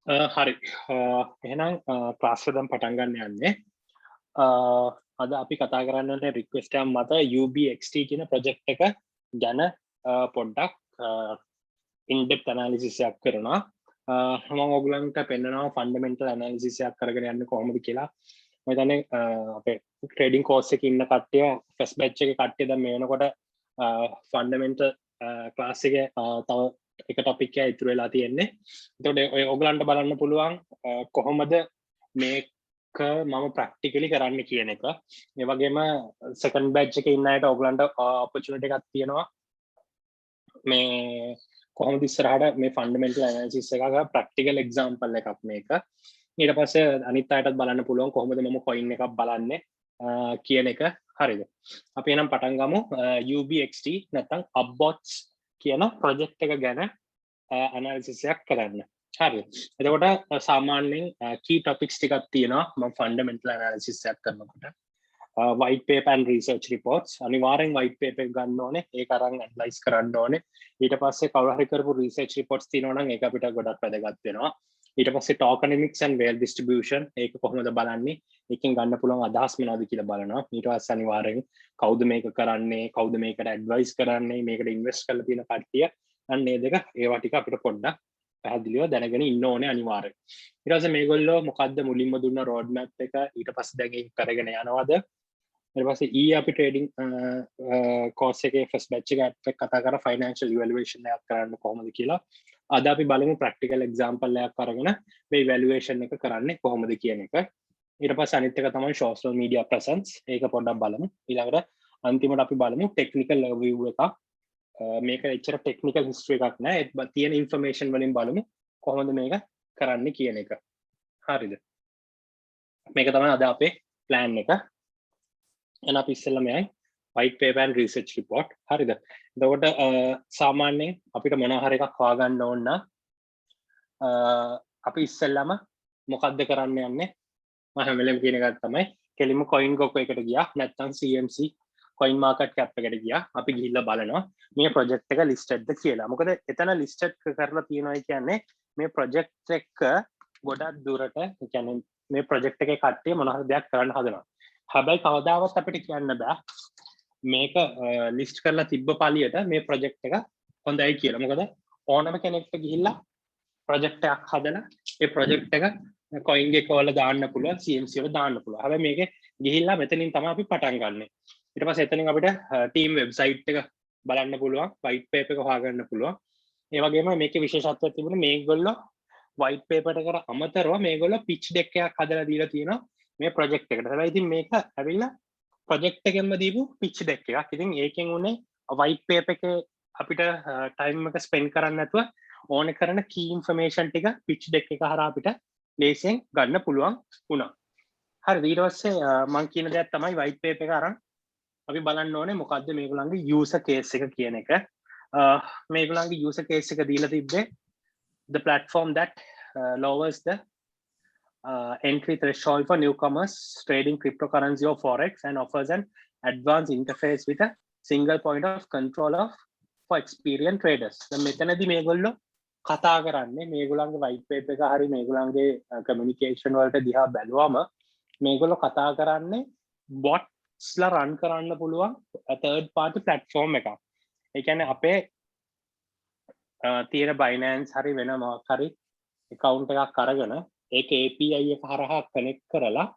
හරි. එහෙනම් ක්ලාස් එක දැන් පටන් ගන්න යන්නේ. අද අපි කතා කරන්න යන රික්වෙස්ට් එක මත UBXT කියන ප්‍රොජෙක්ට් එක ගැන පොඩ්ඩක් in depth analysis එකක් කරනවා. මම ඔයගලන්ට පෙන්නනවා ෆන්ඩමෙන්ටල් ඇනලිසිස් එකක් කරගෙන යන්න කොහොමද කියලා. මම හිතන්නේ අපේ ට්‍රේඩින් කෝස් එකේ ඉන්න කට්ටිය ෆස්ට් බැච් එකේ කට්ටිය දැන් මේ වෙනකොට ෆන්ඩමෙන්ටල් ක්ලාස් එකේ තව එක ටොපික් එකක් ඉතුරු වෙලා තියෙන්නේ. එතකොට ඔය ඔයගලන්ට බලන්න පුළුවන් කොහොමද මේක මම ප්‍රැක්ටිකලි කරන්න කියන එක. ඒ වගේම සෙකන්ඩ් බැච් එකේ ඉන්න අයට ඔයගලන්ට ඔපචුනිටි එකක් තියෙනවා මේ කොහොමද ඉස්සරහට මේ ෆන්ඩමෙන්ටල් ඇනලිසිස් එකක ප්‍රැක්ටිකල් එක්සැම්පල් එකක් මේක. ඊට පස්සේ අනිත් අයටත් බලන්න පුළුවන් කොහොමද මම කොයින් එකක් බලන්නේ කියන එක. හරිද? අපි එහෙනම් පටන් ගමු UBXT නැත්නම් Upbots කියන ප්‍රොජෙක්ට් එක ගැන ඇනලිසිස් එකක් කරන්න. හරිද? එතකොට සාමාන්‍යයෙන් key topics ටිකක් තියෙනවා මම ෆන්ඩමෙන්ටල් ඇනලිසිස් එකක් කරනකොට. white paper and research reports අනිවාර්යෙන් white paper එක ගන්න ඕනේ ඒක අරන් ඇනලයිස් කරන්න ඕනේ ඊට පස්සේ කවුරු හරි කරපු research reports තියෙනවා නම් ඒක අපිට ගොඩක් වැදගත් වෙනවා ඊට පස්සේ tokenomics and whale distribution ඒක කොහොමද බලන්නේ ඒකෙන් ගන්න පුළුවන් අදහස් මොනවද කියලා බලනවා ඊට පස්සේ අනිවාර්යෙන් කවුද මේක කරන්නේ කවුද මේකට ඇඩ්වයිස් කරන්නේ මේකට ඉන්වෙස්ට් කරලා තියෙන කට්ටිය අන්න මේ දෙක ඒවා ටික අපිට පොඩ්ඩක් පැහැදිලිව දැනගෙන ඉන්න ඕනේ අනිවාර්යෙන් ඊට පස්සේ මේගොල්ලෝ මොකද්ද මුලින්ම දුන්න road map එක ඊට පස්සේ දැන් ඒක කරගෙන යනවාද ඊට පස්සේ ඊ අපි ට්‍රේඩින් කෝස් එකේ ෆස්ට් බැච් එක කතා කරා ෆයිනෑන්ෂල් ඉවැලුවේෂන් එකක් කරන්න කොහොමද කියලා. අද අපි බලමු ප්‍රැක්ටිකල් එක්සැම්පල් එකක් අරගෙන මේ ඉවැලුවේෂන් එක කරන්නේ කොහොමද කියන එක. ඊට පස්සේ අනිත් එක තමයි සෝෂල් මීඩියා ප්‍රසන්ස්. ඒක පොඩ්ඩක් බලමු. ඊළඟට අන්තිමට අපි බලමු ටෙක්නිකල් රිවිව් එකක්. මේක එච්චර ටෙක්නිකල් හිස්ටරි එකක් නෑ. ඒත් තියෙන ඉන්ෆර්මේෂන් වලින් බලමු කොහොමද මේක කරන්නේ කියන එක. හරිද? මේක තමයි අද අපේ ප්ලෑන් එක. එන අපි ඉස්සෙල්ලාම යයි white paper and research report හරිද එතකොට සාමාන්‍යයෙන් අපිට මොනවා හරි එකක් හොයාගන්න ඕන නම් අපි ඉස්සෙල්ලාම මොකද්ද කරන්න යන්නේ මම හැම වෙලේම කියන එකක් තමයි කෙලින්ම coin gecko එකට ගියා නැත්නම් CMC coin market cap එකට ගියා අපි ගිහිල්ලා බලනවා මේ project එක listed ද කියලා මොකද එතන listed කරලා තියෙනවා කියන්නේ මේ project එක ගොඩක් දුරට කියන්නේ මේ project එකේ කට්ටිය මොන හරි දෙයක් කරන්න හදනවා හැබැයි කවදාවත් අපිට කියන්න බෑ මේක ලිස්ට් කරලා තිබ්බ පළියට මේ ප්‍රොජෙක්ට් එක හොඳයි කියලා. මොකද ඕනම කෙනෙක්ට ගිහිල්ලා ප්‍රොජෙක්ට් එකක් හදලා ඒ ප්‍රොජෙක්ට් එක coin gecko වල දාන්න පුළුවන් CMC වල දාන්න පුළුවන්. හැබැයි මේකේ ගිහිල්ලා මෙතනින් තමයි අපි පටන් ගන්නෙ. ඊට පස්සේ එතනින් අපිට ටීම් වෙබ්සයිට් එක බලන්න පුළුවන්, white paper එක හොයාගන්න පුළුවන්. ඒ වගේම මේකේ විශේෂත්වයක් තිබුණේ මේගොල්ලෝ white paper එකට අමතරව මේගොල්ලෝ pitch deck එකක් හදලා දීලා තියෙනවා. මේ ප්‍රොජෙක්ට් එකට. හැබැයි ඉතින් මේක ඇවිල්ලා ප්‍රොජෙක්ට් එකෙන්ම දීපු පිච් ඩෙක් එකක්. ඉතින් ඒකෙන් උනේ වයිට් පේපර් එකේ අපිට ටයිම් එක ස්පෙන්ඩ් කරන්න නැතුව ඕනේ කරන කී ඉන්ෆර්මේෂන් ටික පිච් ඩෙක් එක හරහා අපිට ලේසියෙන් ගන්න පුළුවන් වුණා. හරිද? ඊට පස්සේ මම කියන දෙයක් තමයි වයිට් පේපර් එක අරන් අපි බලන්න ඕනේ මොකද්ද මේගොල්ලන්ගේ යූසර් කේස් එක කියන එක. මේගොල්ලන්ගේ යූසර් කේස් එක දීලා තිබ්බේ the platform that lowers the entry threshold for newcomers trading cryptocurrency or forex and offers an advanced interface with a single point of control of for experienced traders. දැන් මෙතනදී මේගොල්ලෝ කතා කරන්නේ මේගොල්ලන්ගේ white paper එක හරි මේගොල්ලන්ගේ communication වලට දිහා බැලුවම මේගොල්ලෝ කතා කරන්නේ bots ලා run කරන්න පුළුවන් third party platform එකක්. ඒ කියන්නේ අපේ තියෙන Binance හරි වෙන මොකක් හරි account එකක් අරගෙන ඒක API එක හරහා කනෙක්ට් කරලා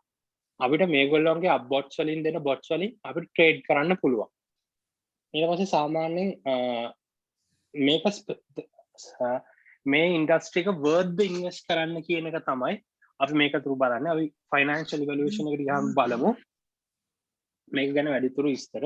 අපිට මේගොල්ලෝගේ අප්බොට්ස් වලින් දෙන බොට්ස් වලින් අපිට ට්‍රේඩ් කරන්න පුළුවන්. ඊට පස්සේ සාමාන්‍යයෙන් මේක මේ ඉන්ඩස්ට්‍රි එක worth the invest කරන්න කියන එක තමයි අපි මේක තුරු බලන්නේ. අපි financial evaluation එකට ගියාම බලමු. මේක ගැන වැඩිතුරු විස්තර.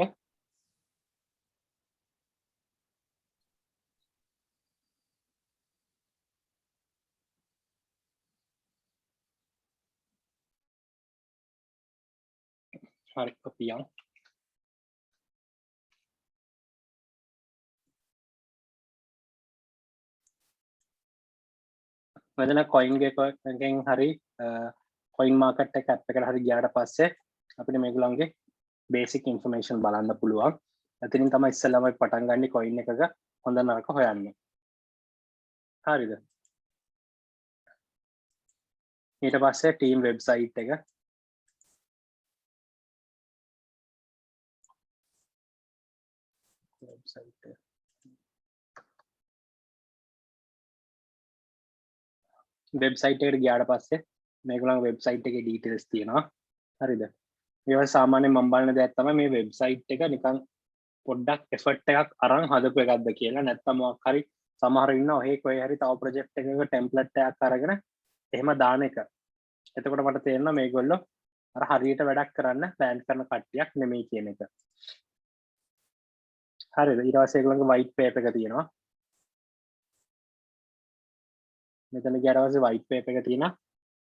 හරි අපි යමු. මෙතන coin gecko එකෙන් හරි coin market එක app එකට හරි ගියාට පස්සේ අපිට මේගොල්ලන්ගේ basic information බලන්න පුළුවන්. එතනින් තමයි ඉස්සෙල්ලාම පටන් ගන්න coin එකක හොඳ නරක හොයන්නේ. හරිද? ඊට පස්සේ ටීම් වෙබ්සයිට් එක වෙබ්සයිට් එකට ගියාට පස්සේ මේගොල්ලන් වෙබ්සයිට් එකේ ඩීටේල්ස් තියෙනවා හරිද මේවා සාමාන්‍යයෙන් මම බලන දෙයක් තමයි මේ වෙබ්සයිට් එක නිකන් පොඩ්ඩක් එෆර්ට් එකක් අරන් හදපු එකක්ද කියලා නැත්නම් මොකක් හරි සමහර ඉන්නවා ඔහේ කොහේ හරි තව ප්‍රොජෙක්ට් එකක ටෙම්ප්ලේට් එකක් අරගෙන එහෙම දාන එක එතකොට මට තේරෙනවා මේගොල්ලෝ අර හරියට වැඩක් කරන්න ප්ලෑන් කරන කට්ටියක් නෙමෙයි කියන එක හරිද ඊට පස්සේ ඒගොල්ලන්ගේ වයිට් පේපර් එක තියෙනවා මෙතන ගියාට පස්සේ වයිට් පේපර් එක තියෙනවා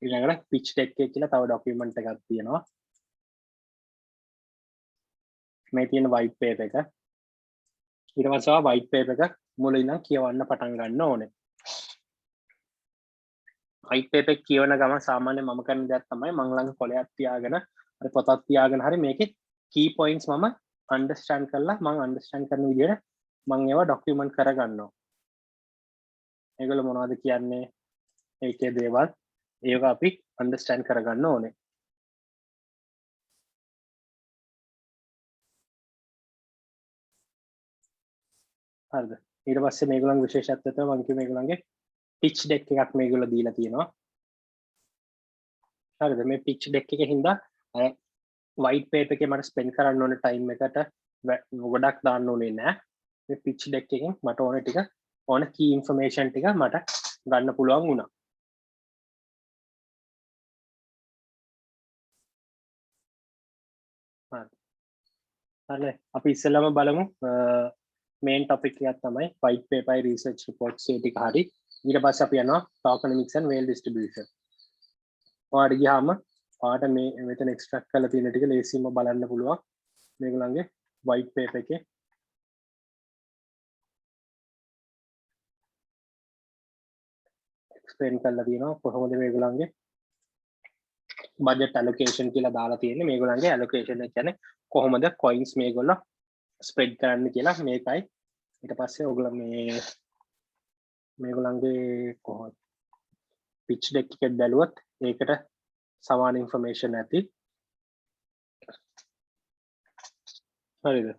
ඊළඟට පිච් ඩෙක් එක කියලා තව ડોකියුමන්ට් එකක් තියෙනවා මේ තියෙන වයිට් පේපර් එක ඊට පස්සේ වයිට් පේපර් එක මුලින් ඉඳන් කියවන්න පටන් ගන්න ඕනේ වයිට් පේපර් එක කියවන ගමන් සාමාන්‍යයෙන් මම කරන දෙයක් තමයි මම ළඟ කොලයක් තියාගෙන අර පොතක් තියාගෙන හරි මේකේ key points මම understand කරලා මම understand කරන විදිහට මම ඒවා document කරගන්නවා ඒගොල්ලෝ මොනවද කියන්නේ ඒකේ දේවල් ඒක අපි understand කරගන්න ඕනේ හරිද ඊට පස්සේ මේගොල්ලන්ගේ විශේෂත්වය තමයි මම කිව්වේ මේගොල්ලන්ගේ pitch deck එකක් මේගොල්ලෝ දීලා තියෙනවා හරිද මේ pitch deck එකේ හින්දා white paper එකේ මට spend කරන්න ඕනේ time එකට ගොඩක් දාන්න ඕනේ නෑ මේ pitch deck එකෙන් මට ඕනේ ටික ඕන key information ටික මට ගන්න පුළුවන් වුණා හරි අපි ඉස්සෙල්ලාම බලමු main topic එකක් තමයි white paper research reports ඒ ටික හරි ඊට පස්සේ අපි යනවා tokenomics and whale distribution ඔයාලට ගියාම ඔයාලට මේ මෙතන extract කරලා තියෙන ටික ලේසියෙන්ම බලන්න පුළුවන් මේගොල්ලන්ගේ white paper එකේ explain කරලා තියෙනවා කොහොමද මේගොල්ලන්ගේ budget allocation කියලා දාලා තියෙන්නේ මේගොල්ලන්ගේ allocation එක කියන්නේ කොහොමද coins මේගොල්ලෝ spread කරන්න කියලා මේකයි ඊට පස්සේ ඔයගොල්ලෝ මේගොල්ලන්ගේ කොහොමද pitch deck එක දැලුවොත් ඒකට සමාන information ඇති හරිද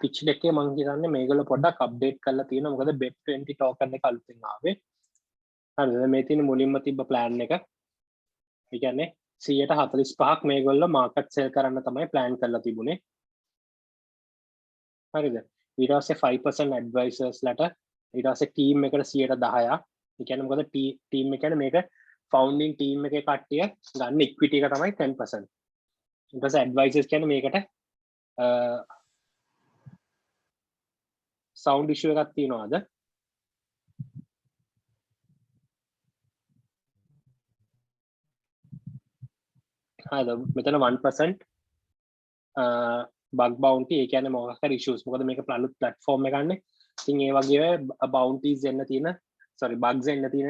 pitch deck එක මම හිතන්නේ මේගොල්ලෝ පොඩ්ඩක් අප්ඩේට් කරලා තියෙනවා මොකද bet20 token එක අලුතෙන් ආවේ හරිද මේ තියෙන මුලින්ම තිබ්බ plan එක ඒ කියන්නේ 145ක් මේගොල්ලෝ මාකට් සෙල් කරන්න තමයි plan කරලා තිබුණේ හරිද ඊට පස්සේ 5% advisors ලට ඊට පස්සේ team එකට 10%ක් ඒ කියන්නේ මොකද team එක කියන්නේ මේක founding team එකේ කට්ටිය ගන්න equity එක තමයි 10% ඊට පස්සේ advisors කියන්නේ මේකට sound issue එකක් තියෙනවද හරිද මෙතන 1% bug bounty ඒ කියන්නේ මොකක් හරි issues මොකද මේක අලුත් platform එකක් ගන්න. ඉතින් ඒ වගේ bounties එන්න තියෙන bugs එන්න තියෙන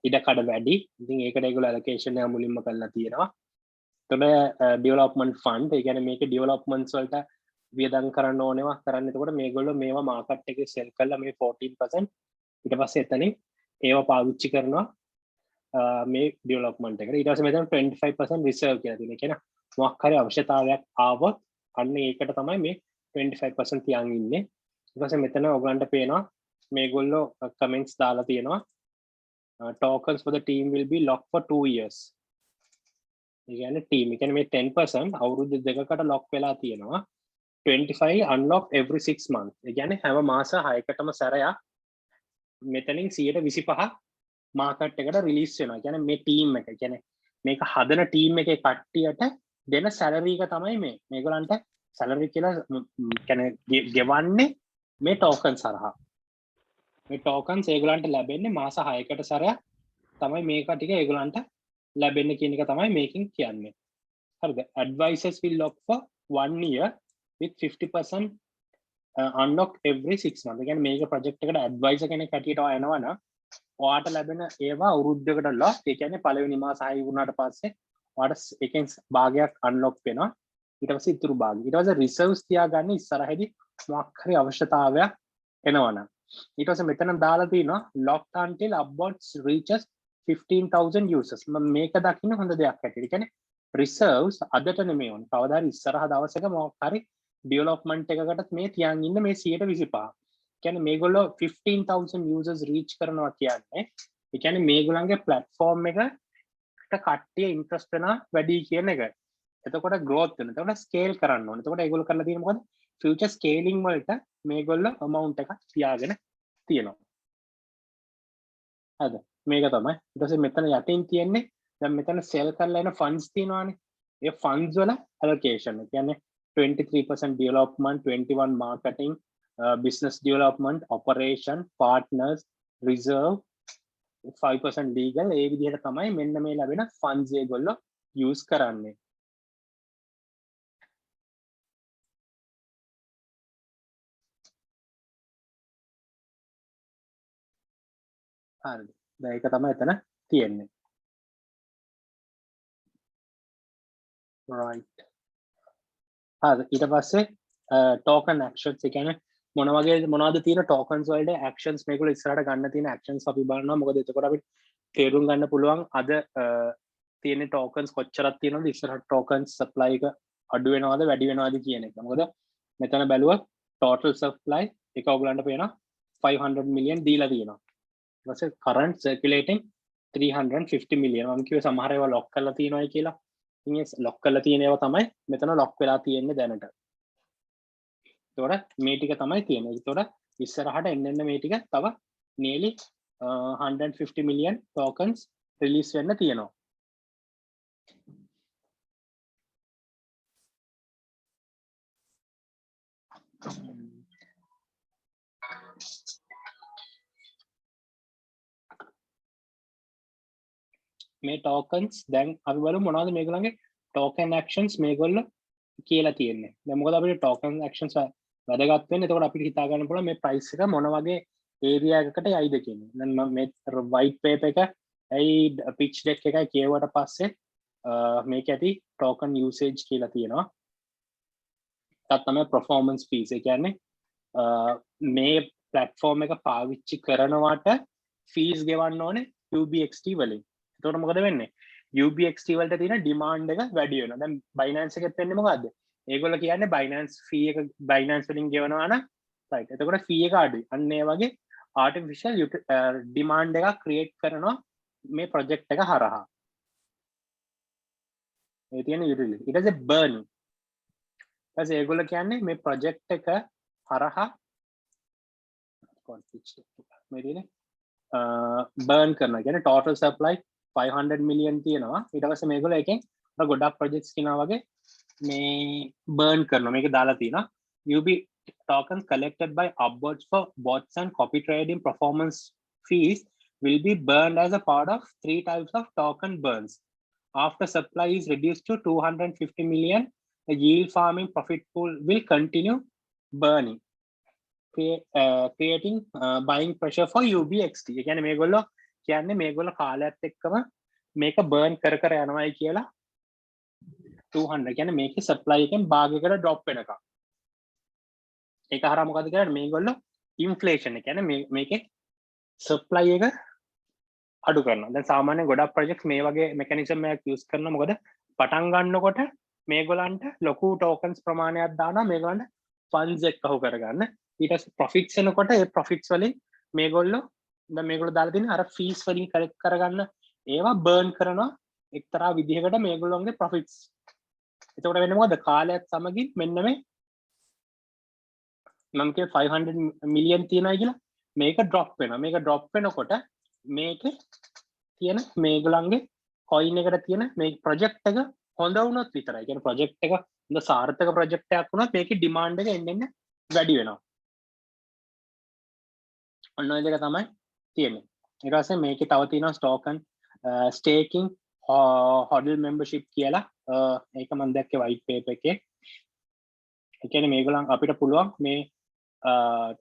ඉඩකඩ වැඩි. ඉතින් ඒකට ඒගොල්ලෝ allocation එක මුලින්ම කරලා තියෙනවා. එතකොට development fund ඒ කියන්නේ මේක developments වලට වියදම් කරන්න ඕනවා කරන්න. එතකොට මේගොල්ලෝ මේවා market එකේ sell කරලා මේ 14% ඊට පස්සේ එතනින් ඒවා පාවිච්චි කරනවා මේ ඩෙවලොප්මන්ට් එකට ඊට පස්සේ මෙතන 25% රිසර්ව් කියලා තියෙනවා. කියන මොකක් හරි අවශ්‍යතාවයක් ආවොත් අන්න ඒකට තමයි මේ 25% තියන් ඉන්නේ. ඊට පස්සේ මෙතන ඔයගලන්ට පේනවා මේගොල්ලෝ කමෙන්ට්ස් දාලා තියෙනවා tokens for the team will be locked for 2 years. ඒ කියන්නේ team ඒ කියන්නේ මේ 10% අවුරුදු දෙකකට lock වෙලා තියෙනවා. 25 unlock every 6 months. ඒ කියන්නේ හැම මාස 6කටම සැරයක් මෙතනින් 125 මාකට් එකට රිලීස් වෙනවා. කියන්නේ මේ ටීම් එක කියන්නේ මේක හදන ටීම් එකේ කට්ටියට දෙන සැලරි එක තමයි මේ. මේගොල්ලන්ට සැලරි කියලා කියන්නේ ගෙවන්නේ මේ ටෝකන්ස් හරහා. මේ ටෝකන්ස් ඒගොල්ලන්ට ලැබෙන්නේ මාස 6කට සැරයක් තමයි මේක ටික ඒගොල්ලන්ට ලැබෙන්නේ කියන එක තමයි මේකෙන් කියන්නේ. හරිද? Advisors will lock for 1 year with 50% unlock every 6 months. ඒ කියන්නේ මේක ප්‍රොජෙක්ට් එකට ඇඩ්වයිසර් කෙනෙක් කටියට එනවනම් ඔයාට ලැබෙන ඒවා අවුරුද්දකට ලොස්. ඒ කියන්නේ පළවෙනි මාස 6 වුණාට පස්සේ ඔයාට එකෙන් භාගයක් අන්ලොක් වෙනවා. ඊට පස්සේ ඉතුරු භාගය. ඊට පස්සේ රිසර්ව්ස් තියාගන්න ඉස්සරහදී මොකක් හරි අවශ්‍යතාවයක් එනවනම් ඊට පස්සේ මෙතන දාලා තියෙනවා locked until upwards reaches 15,000 users. මම මේක දකින්න හොඳ දෙයක් හැටියට. කියන්නේ reserves අදට නෙමෙයි ඕනේ. කවදා හරි ඉස්සරහ දවසක මොකක් හරි ඩෙවලොප්මන්ට් එකකටත් මේ තියන් ඉන්න මේ 125. කියන්නේ මේගොල්ලෝ 15,000 users reach කරනවා කියන්නේ ඒ කියන්නේ මේගොල්ලන්ගේ platform එකට කට්ටිය interest වෙනවා වැඩි කියන එක. එතකොට growth වෙනවා. එතකොට scale කරන්න ඕනේ. එතකොට ඒගොල්ලෝ කරලා තියෙන්නේ මොකද? future scaling වලට මේගොල්ලෝ amount එකක් තියාගෙන තියෙනවා. හරිද? මේක තමයි. ඊට පස්සේ මෙතන යටින් තියෙන්නේ දැන් මෙතන sell කරලා එන funds තියෙනවානේ. ඒ funds වල allocation. ඒ කියන්නේ 23% development, 21 marketing, business development, operation, partners, reserve, 5% legal. ඒ විදිහට තමයි මෙන්න මේ ලැබෙන funds ඒගොල්ලෝ use කරන්නේ. හරිද? දැන් ඒක තමයි එතන තියෙන්නේ. right. හරි ඊට පස්සේ token actions ඒ කියන්නේ මොනවද තියෙන tokens වලට actions මේගොල්ලෝ ඉස්සරහට ගන්න තියෙන actions අපි බලනවා මොකද එතකොට අපිට තේරුම් ගන්න පුළුවන් අද තියෙන tokens කොච්චරක් තියෙනවද ඉස්සරහට tokens supply එක අඩු වෙනවද වැඩි වෙනවද කියන එක. මොකද මෙතන බැලුවොත් total supply එක ඔයගලන්ට පේනවා 500 million දීලා තියෙනවා. ඊට පස්සේ current circulating 350 million. මම කිව්වේ සමහර ඒවා lock කරලා තියෙනවායි කියලා. ලොක් කරලා තියෙන ඒවා තමයි මෙතන ලොක් වෙලා තියෙන්නේ දැනට. ඒතකොට මේ ටික තමයි තියෙන්නේ. ඒතකොට ඉස්සරහට එන්න මේ ටික තව nearly 150 million tokens release වෙන්න තියෙනවා. මේ tokens දැන් අපි බලමු මොනවද මේගොල්ලන්ගේ token actions මේගොල්ලෝ කියලා තියෙන්නේ. දැන් මොකද අපිට token actions වැදගත් වෙන්නේ. එතකොට අපිට හිතා ගන්න පුළුවන් මේ price එක මොන වගේ area එකකට යයිද කියන්නේ. දැන් මම මේ white paper එක ඇයි pitch deck එකයි කියවුවට පස්සේ මේක ඇති token usage කියලා තියෙනවා. ඒකත් තමයි performance fees. ඒ කියන්නේ මේ platform එක පාවිච්චි කරනවට fees ගෙවන්න ඕනේ UBXT වලින්. එතකොට මොකද වෙන්නේ? UBXT වලට තියෙන demand එක වැඩි වෙනවා. දැන් Binance එකෙත් වෙන්නේ මොකද්ද? ඒගොල්ලෝ කියන්නේ Binance fee එක Binance වලින් ගෙවනවා නම් right. එතකොට fee එක අඩුයි. අන්න ඒ වගේ artificial demand එකක් create කරනවා මේ project එක හරහා. ඒ තියෙන utility. ඊට පස්සේ burning. ඊට පස්සේ ඒගොල්ලෝ කියන්නේ මේ project එක හරහා මේ තියෙන්නේ burn කරනවා. කියන්නේ total supply 500 million තියෙනවා. ඊට පස්සේ මේගොල්ලෝ එකෙන් ගොඩක් projects කියනවා වගේ මේ burn කරනවා. මේක දාලා තියෙනවා. UB tokens collected by upwards for bots and copy trading performance fees will be burned as a part of 3 types of token burns. After supply is reduced to 250 million, the yield farming profit pool will continue burning, creating buying pressure for UBXT. ඒ කියන්නේ මේගොල්ලෝ කියන්නේ මේගොල්ලෝ කාලයත් එක්කම මේක burn කර යනවායි කියලා 200 කියන්නේ මේකේ සප්ලයි එකෙන් භාගයකට ඩ්‍රොප් වෙනකම්. ඒක හරහා මොකද කරන්නේ මේගොල්ලෝ ඉන්ෆ්ලේෂන් එක කියන්නේ මේකේ සප්ලයි එක අඩු කරනවා. දැන් සාමාන්‍යයෙන් ගොඩක් ප්‍රොජෙක්ට්ස් මේ වගේ මෙකැනිසම් එකක් යූස් කරනවා. මොකද පටන් ගන්නකොට මේගොල්ලන්ට ලොකු ටෝකන්ස් ප්‍රමාණයක් දානවා මේගොල්ලන්ට ෆන්ඩ්ස් එක්ක කරගන්න. ඊට පස්සේ ප්‍රොෆිට්ස් එනකොට ඒ ප්‍රොෆිට්ස් වලින් මේගොල්ලෝ දැන් මේගොල්ලෝ දාලා තියෙන අර ෆීස් වලින් කලෙක්ට් කරගන්න ඒවා බර්න් කරනවා එක්තරා විදිහකට මේගොල්ලෝගේ ප්‍රොෆිට්ස්. එතකොට වෙන්නේ මොකද? කාලයත් සමගින් මෙන්න මේ මම කිය 500 මිලියන් තියනයි කියලා මේක ඩ්‍රොප් වෙනවා. මේක ඩ්‍රොප් වෙනකොට මේකේ තියෙන මේගොල්ලන්ගේ කොයින් එකට තියෙන මේ ප්‍රොජෙක්ට් එක හොඳ වුණොත් විතරයි. කියන්නේ ප්‍රොජෙක්ට් එක හොඳ සාර්ථක ප්‍රොජෙක්ට් එකක් වුණොත් මේකේ ඩිමාන්ඩ් එක එන්න වැඩි වෙනවා. ඔන්න ඔය දෙක තමයි තියෙන්නේ. ඊට පස්සේ මේකේ තව තියෙනවා token staking hodl membership කියලා. ඒක මම දැක්කේ white paper එකේ. ඒ කියන්නේ මේගොල්ලන් අපිට පුළුවන් මේ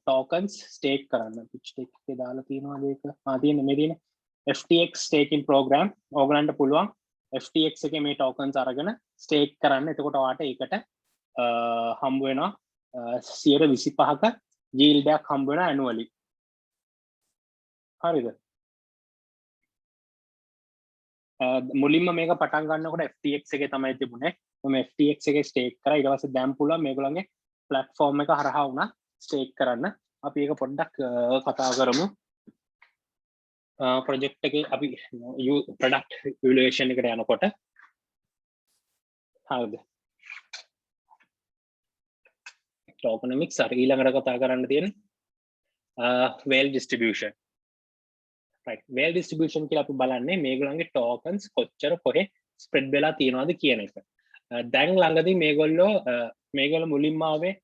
tokens stake කරන්න. pitch deck එකේ දාලා තියෙනවා මේක. තියෙන්නේ මේ තියෙන FTX staking program. ඕගලන්ට පුළුවන් FTX එකේ මේ tokens අරගෙන stake කරන්න. එතකොට ඔයාට ඒකට හම්බ වෙනවා 125ක yield එකක් හම්බ වෙනවා annually. හරිද? මුලින්ම මේක පටන් ගන්නකොට FTX එකේ තමයි තිබුණේ. මම FTX එකේ stake කරා. ඊට පස්සේ දැන් පුළුවන් මේගොල්ලන්ගේ platform එක හරහා වුණා stake කරන්න. අපි ඒක පොඩ්ඩක් කතා කරමු. project එකේ අපි product evaluation එකට යනකොට හරිද? tokenomics හරි ඊළඟට කතා කරන්න තියෙන්නේ whale distribution. right, whale distribution කියලා අපි බලන්නේ මේගොල්ලන්ගේ tokens කොච්චර කොහෙ spread වෙලා තියෙනවද කියන එක. දැන් ළඟදී මේගොල්ලෝ මුලින්ම ආවේ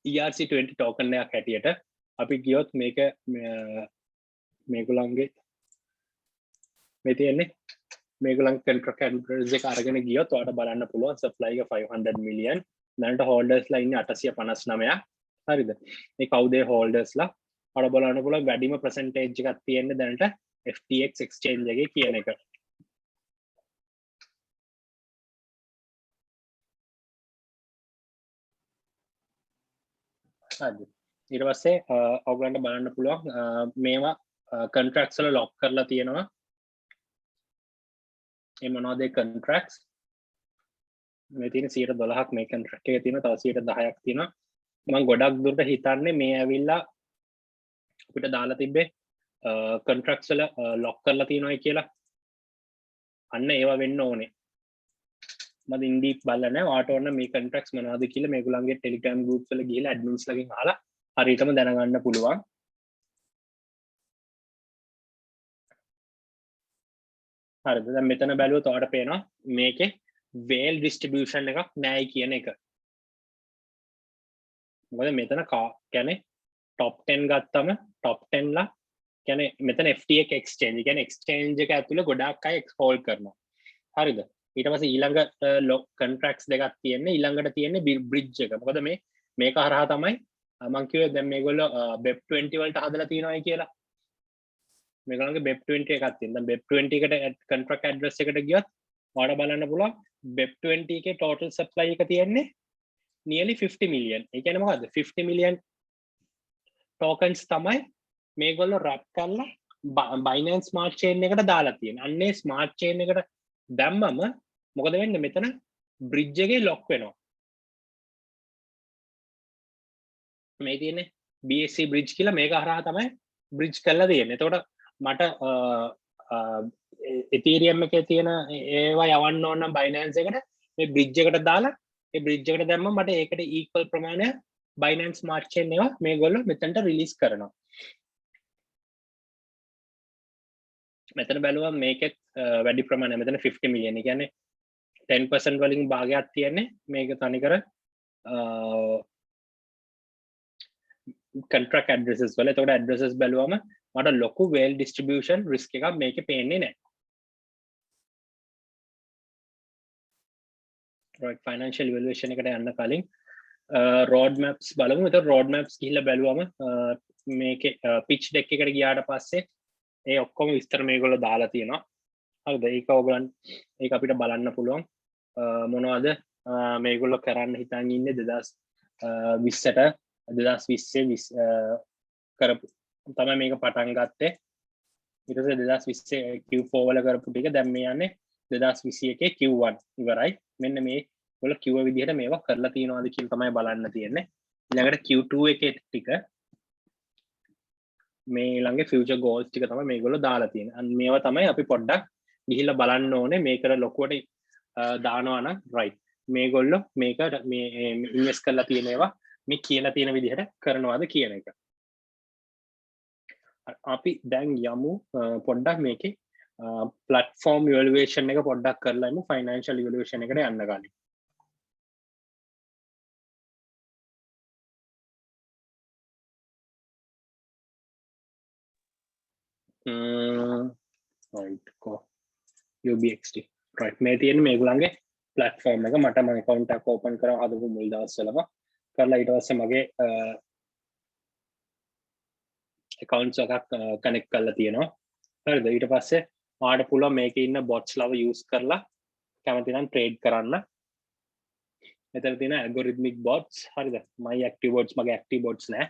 ERC20 token එකක් හැටියට. අපි ගියොත් මේක මේගොල්ලන්ගේ මේ තියෙන්නේ මේගොල්ලන් contract address එක අරගෙන ගියොත් ඔයාලට බලන්න පුළුවන් supply එක 500 million. දැනට holders ලා ඉන්නේ 859ක්. හරිද? මේ කවුද holders ලා? ඔයාලට බලන්න පුළුවන් වැඩිම percentage එකක් තියෙන්නේ දැනට FTX exchange එකේ කියන එක. හරිද? ඊට පස්සේ ඔයගලන්ට බලන්න පුළුවන් මේවා contracts වල lock කරලා තියෙනවා. මේ මොනවද contracts? මේ තියෙන 112ක් මේ contract එකේ තියෙනවා. තව 110ක් තියෙනවා. මම ගොඩක් දුරට හිතන්නේ මේ ඇවිල්ලා අපිට දාලා තිබ්බේ contracts වල lock කරලා තියෙනවායි කියලා. අන්න ඒවා වෙන්න ඕනේ. මම ඉන් deep බලලා නැහැ. ඔයාට ඕන මේ contracts මොනවද කියලා මේගොල්ලන්ගේ Telegram groups වල ගිහලා admins ලගෙන් අහලා හරියටම දැනගන්න පුළුවන්. හරිද? දැන් මෙතන බැලුවොත් ඔයාලට පේනවා මේකේ whale distribution එකක් නැයි කියන එක. මොකද මෙතන කියන්නේ top 10 ගත්තම top 10 ලා කියන්නේ මෙතන FTX exchange කියන්නේ exchange එක ඇතුලේ ගොඩාක් අය hold කරනවා. හරිද? ඊට පස්සේ ඊළඟ contracts දෙකක් තියෙන්නේ. ඊළඟට තියෙන්නේ bridge එක. මොකද මේක හරහා තමයි මම කිව්වේ දැන් මේගොල්ලෝ BEP20 වලට හදලා තියෙනවායි කියලා. මේගොල්ලන්ගේ BEP20 එකක් තියෙනවා. දැන් BEP20 එකට contract address එකට ගියොත් ඔයාලට බලන්න පුළුවන් BEP20 එකේ total supply එක තියෙන්නේ nearly 50 million. ඒ කියන්නේ මොකද්ද? 50 million tokens තමයි මේගොල්ලෝ wrap කරලා Binance Smart Chain එකට දාලා තියෙන්නේ. අන්නේ Smart Chain එකට දැම්මම මොකද වෙන්නේ? මෙතන bridge එකේ lock වෙනවා. මේ තියෙන්නේ BSC bridge කියලා මේක හරහා තමයි bridge කරලා තියෙන්නේ. එතකොට මට Ethereum එකේ තියෙන ඒවා යවන්න ඕන නම් Binance එකට මේ bridge එකට දාලා ඒ bridge එකට දැම්මම මට ඒකට equal ප්‍රමාණය Binance Smart Chain ඒවා මේගොල්ලෝ මෙතනට release කරනවා. මෙතන බැලුවම මේකෙත් වැඩි ප්‍රමාණයක් මෙතන 50 million. ඒ කියන්නේ 10% වලින් භාගයක් තියෙන්නේ මේක තනිකර contract addresses වල. එතකොට addresses බැලුවම මට ලොකු whale distribution risk එකක් මේකේ පේන්නේ නැහැ. right, financial evaluation එකට යන්න කලින් road maps බලමු. එතකොට road maps ගිහිල්ලා බැලුවම මේකේ pitch deck එකට ගියාට පස්සේ ඒ ඔක්කොම විස්තර මේගොල්ලෝ දාලා තියෙනවා. හරිද? ඒක ඔයගලන් ඒක අපිට බලන්න පුළුවන්. මොනවද මේගොල්ලෝ කරන්න හිතන් ඉන්නේ 2020ට 2020 කරපු තමයි මේක පටන් ගත්තේ. ඊට පස්සේ 2020 Q4 වල කරපු ටික දැන් මේ යන්නේ 2021 Q1 ඉවරයි. මෙන්න මේ වල කිව්ව විදිහට මේවා කරලා තියෙනවද කියලා තමයි බලන්න තියෙන්නේ. ඊළඟට Q2 එකේ ටික මේ ළඟ future goals ටික තමයි මේගොල්ලෝ දාලා තියෙන්නේ. අන්න මේවා තමයි අපි පොඩ්ඩක් ගිහිල්ලා බලන්න ඕනේ. මේකට ලොකුවට දානවා නම් right. මේගොල්ලෝ මේක මේ ඉන්වෙස්ට් කරලා තියෙන ඒවා මේ කියලා තියෙන විදිහට කරනවාද කියන එක. අපි දැන් යමු පොඩ්ඩක් මේකේ platform evaluation එක පොඩ්ඩක් කරලා ඉමු financial evaluation එකට යන්න කලින්. right ko UBXT right මේ තියෙන්නේ මේගොල්ලන්ගේ platform එක. මට මම account එකක් open කරලා හදපු මුල් දවස්වලම කරලා ඊට පස්සේ මගේ accounts එකක් connect කරලා තියෙනවා. හරිද? ඊට පස්සේ ඔයාලට පුළුවන් මේකේ ඉන්න bots ලව use කරලා කැමති නම් trade කරන්න. මෙතන තියෙන algorithmic bots හරිද my active bots මගේ active bots නෑ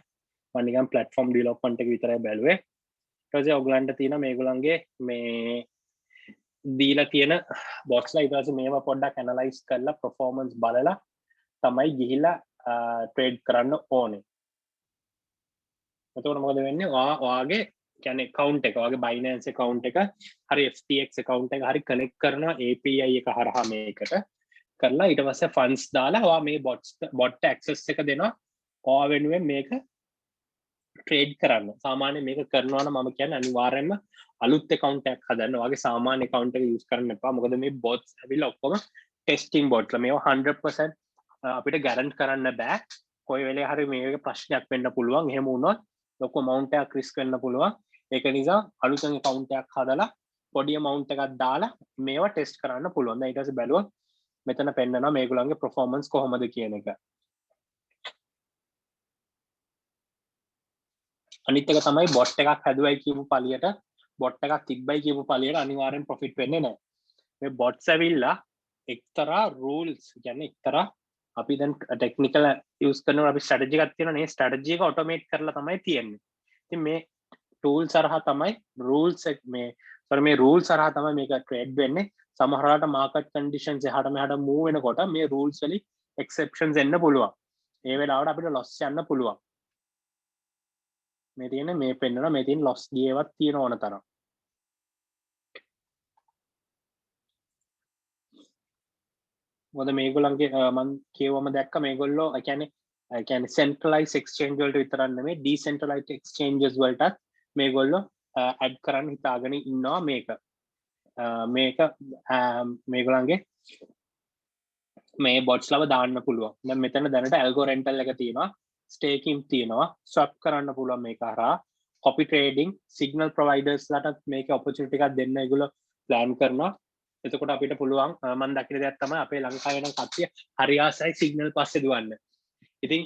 මම නිකන් platform development එක විතරයි බැලුවේ ඊට පස්සේ ඔයගලන්ට තියෙන මේගොල්ලන්ගේ මේ දීලා තියෙන bots ලා ඊට පස්සේ මේවා පොඩ්ඩක් analyze කරලා performance බලලා තමයි ගිහිලා trade කරන්න ඕනේ එතකොට මොකද වෙන්නේ ඔයාගේ කියන්නේ account එක ඔයාගේ Binance account එක හරි FTX account එක හරි connect කරනවා API එක හරහා මේකට කරලා ඊට පස්සේ funds දාලා ඔයා මේ bot access එක දෙනවා ඔයා වෙනුවෙන් මේක trade කරන්න සාමාන්‍යයෙන් මේක කරනවා නම් මම කියන්නේ අනිවාර්යයෙන්ම අලුත් account එකක් හදන්න ඔයාගේ සාමාන්‍ය account එක use කරන්න එපා මොකද මේ bots ඇවිල්ලා ඔක්කොම testing bots ලා මේවා 100% අපිට guarantee කරන්න බෑ කොයි වෙලේ හරි මේක ප්‍රශ්නයක් වෙන්න පුළුවන් එහෙම වුණොත් ලොකු amount එකක් risk වෙන්න පුළුවන් ඒක නිසා අලුතෙන් account එකක් හදලා පොඩි amount එකක් දාලා මේවා test කරන්න පුළුවන් දැන් ඊට පස්සේ බැලුවොත් මෙතන පෙන්නනවා මේගොල්ලන්ගේ performance කොහොමද කියන එක අනිත් එක තමයි bot එකක් හැදුවයි කියපු පළියට bot එකක් තිබ්බයි කියපු පළියට අනිවාර්යෙන් profit වෙන්නේ නැහැ මේ bots ඇවිල්ලා එක්තරා rules කියන්නේ එක්තරා අපි දැන් ටෙක්නිකල් යූස් කරනවා අපි ස්ට්‍රැටජි එකක් තියෙනවා නේ ස්ට්‍රැටජි එක ඔටෝමේට් කරලා තමයි තියෙන්නේ ඉතින් මේ ටූල්ස් හරහා තමයි rules මේ rules හරහා තමයි මේක ට්‍රේඩ් වෙන්නේ සමහරවිට මාකට් කන්ඩිෂන්ස් එහාට මෙහාට මූව් වෙනකොට මේ rules වලින් එක්සෙප්ෂන්ස් එන්න පුළුවන් ඒ වෙලාවට අපිට loss යන්න පුළුවන් මේ තියෙන මේ පෙන්නනවා මේ තියෙන loss ගියවත් තියෙන ඕන තරම් මොකද මේගොල්ලන්ගේ මම කියවම දැක්ක මේගොල්ලෝ කියන්නේ centralized exchange වලට විතරක් නෙමෙයි decentralized exchanges වලටත් මේගොල්ලෝ add කරන්න හිතාගෙන ඉන්නවා මේක මේගොල්ලන්ගේ මේ bots ලව දාන්න පුළුවන් දැන් මෙතන දැනට algo rental එක තියෙනවා staking තියෙනවා swap කරන්න පුළුවන් මේක හරහා copy trading signal providers ලට මේක opportunity එකක් දෙන්න ඒගොල්ලෝ plan කරනවා එතකොට අපිට පුළුවන් මම දකින දෙයක් තමයි අපේ ලංකාවේ නම් කට්ටිය හරි ආසයි සිග්නල් පස්සේ දුවන්න. ඉතින්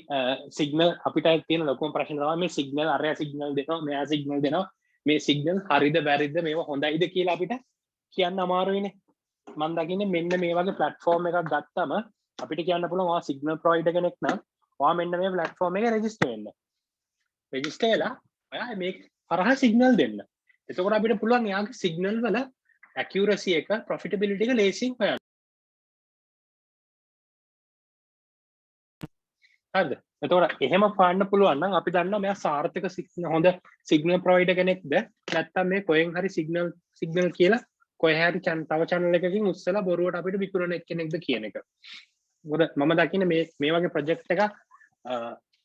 සිග්නල් අපිට තියෙන ලොකුම ප්‍රශ්නේ තමයි මේ සිග්නල් අරයා සිග්නල් දෙනවා මෙයා සිග්නල් දෙනවා මේ සිග්නල් හරිද වැරදිද මේවා හොඳයිද කියලා අපිට කියන්න අමාරුයිනේ. මම දකින්නේ මෙන්න මේ වගේ platform එකක් ගත්තම අපිට කියන්න පුළුවන් ඔයා සිග්නල් ප්‍රොවයිඩර් කෙනෙක් නම් ඔයා මෙන්න මේ platform එකේ register වෙන්න. register වෙලා ඔයා මේක හරහා සිග්නල් දෙන්න. එතකොට අපිට පුළුවන් එයාගේ සිග්නල් වල accuracy එක profitability එක ලේසියෙන් හොයන්න. හරිද? එතකොට එහෙම හොයන්න පුළුවන් නම් අපි දන්නවා මෙයා සාර්ථක හොඳ signal provider කෙනෙක්ද නැත්නම් මේ කොහෙන් හරි signal කියලා කොහේ හරි තව channel එකකින් උස්සලා බොරුවට අපිට විකුණන කෙනෙක්ද කියන එක. මොකද මම දකින්නේ මේ වගේ project එකක්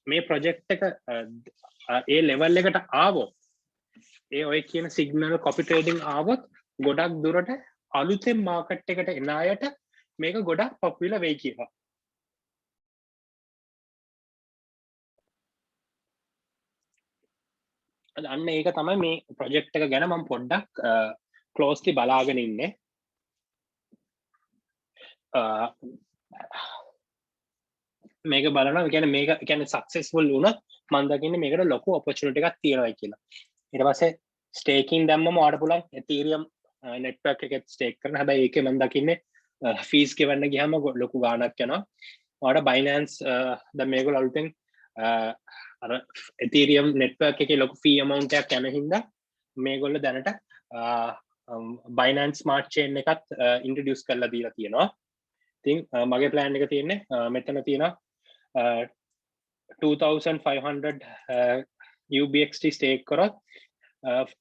මේ project එක ඒ level එකට ආවොත් ඒ ඔය කියන signal copy trading ආවොත් ගොඩක් දුරට අලුතෙන් මාකට් එකට එන අයට මේක ගොඩක් පොපුලර් වෙයි කියලා. අන්න ඒක තමයි මේ ප්‍රොජෙක්ට් එක ගැන මම පොඩ්ඩක් ක්ලෝස්ලි බලාගෙන ඉන්නේ. මේක බලනවා කියන්නේ මේක කියන්නේ සක්සස්ෆුල් වුණොත් මම දකින්නේ මේකට ලොකු ඔපචුනිටි එකක් තියෙනවා කියලා. ඊට පස්සේ ස්ටේකින් දැම්මම ඔයාලට පුළුවන් Ethereum network එකේ ස්ටේක් කරන්න. හැබැයි ඒකේ මම දකින්නේ ෆීස් ගෙවන්න ගියාම ලොකු ගාණක් යනවා. ඔයාලට Binance දැන් මේගොල්ලෝ අලුතෙන් අර Ethereum network එකේ ලොකු fee amount එකක් යන හින්දා මේගොල්ලෝ දැනට Binance Smart Chain එකත් introduce කරලා දීලා තියෙනවා. ඉතින් මගේ plan එක තියෙන්නේ මෙතන තියෙනවා 2500 UBXT stake කරොත්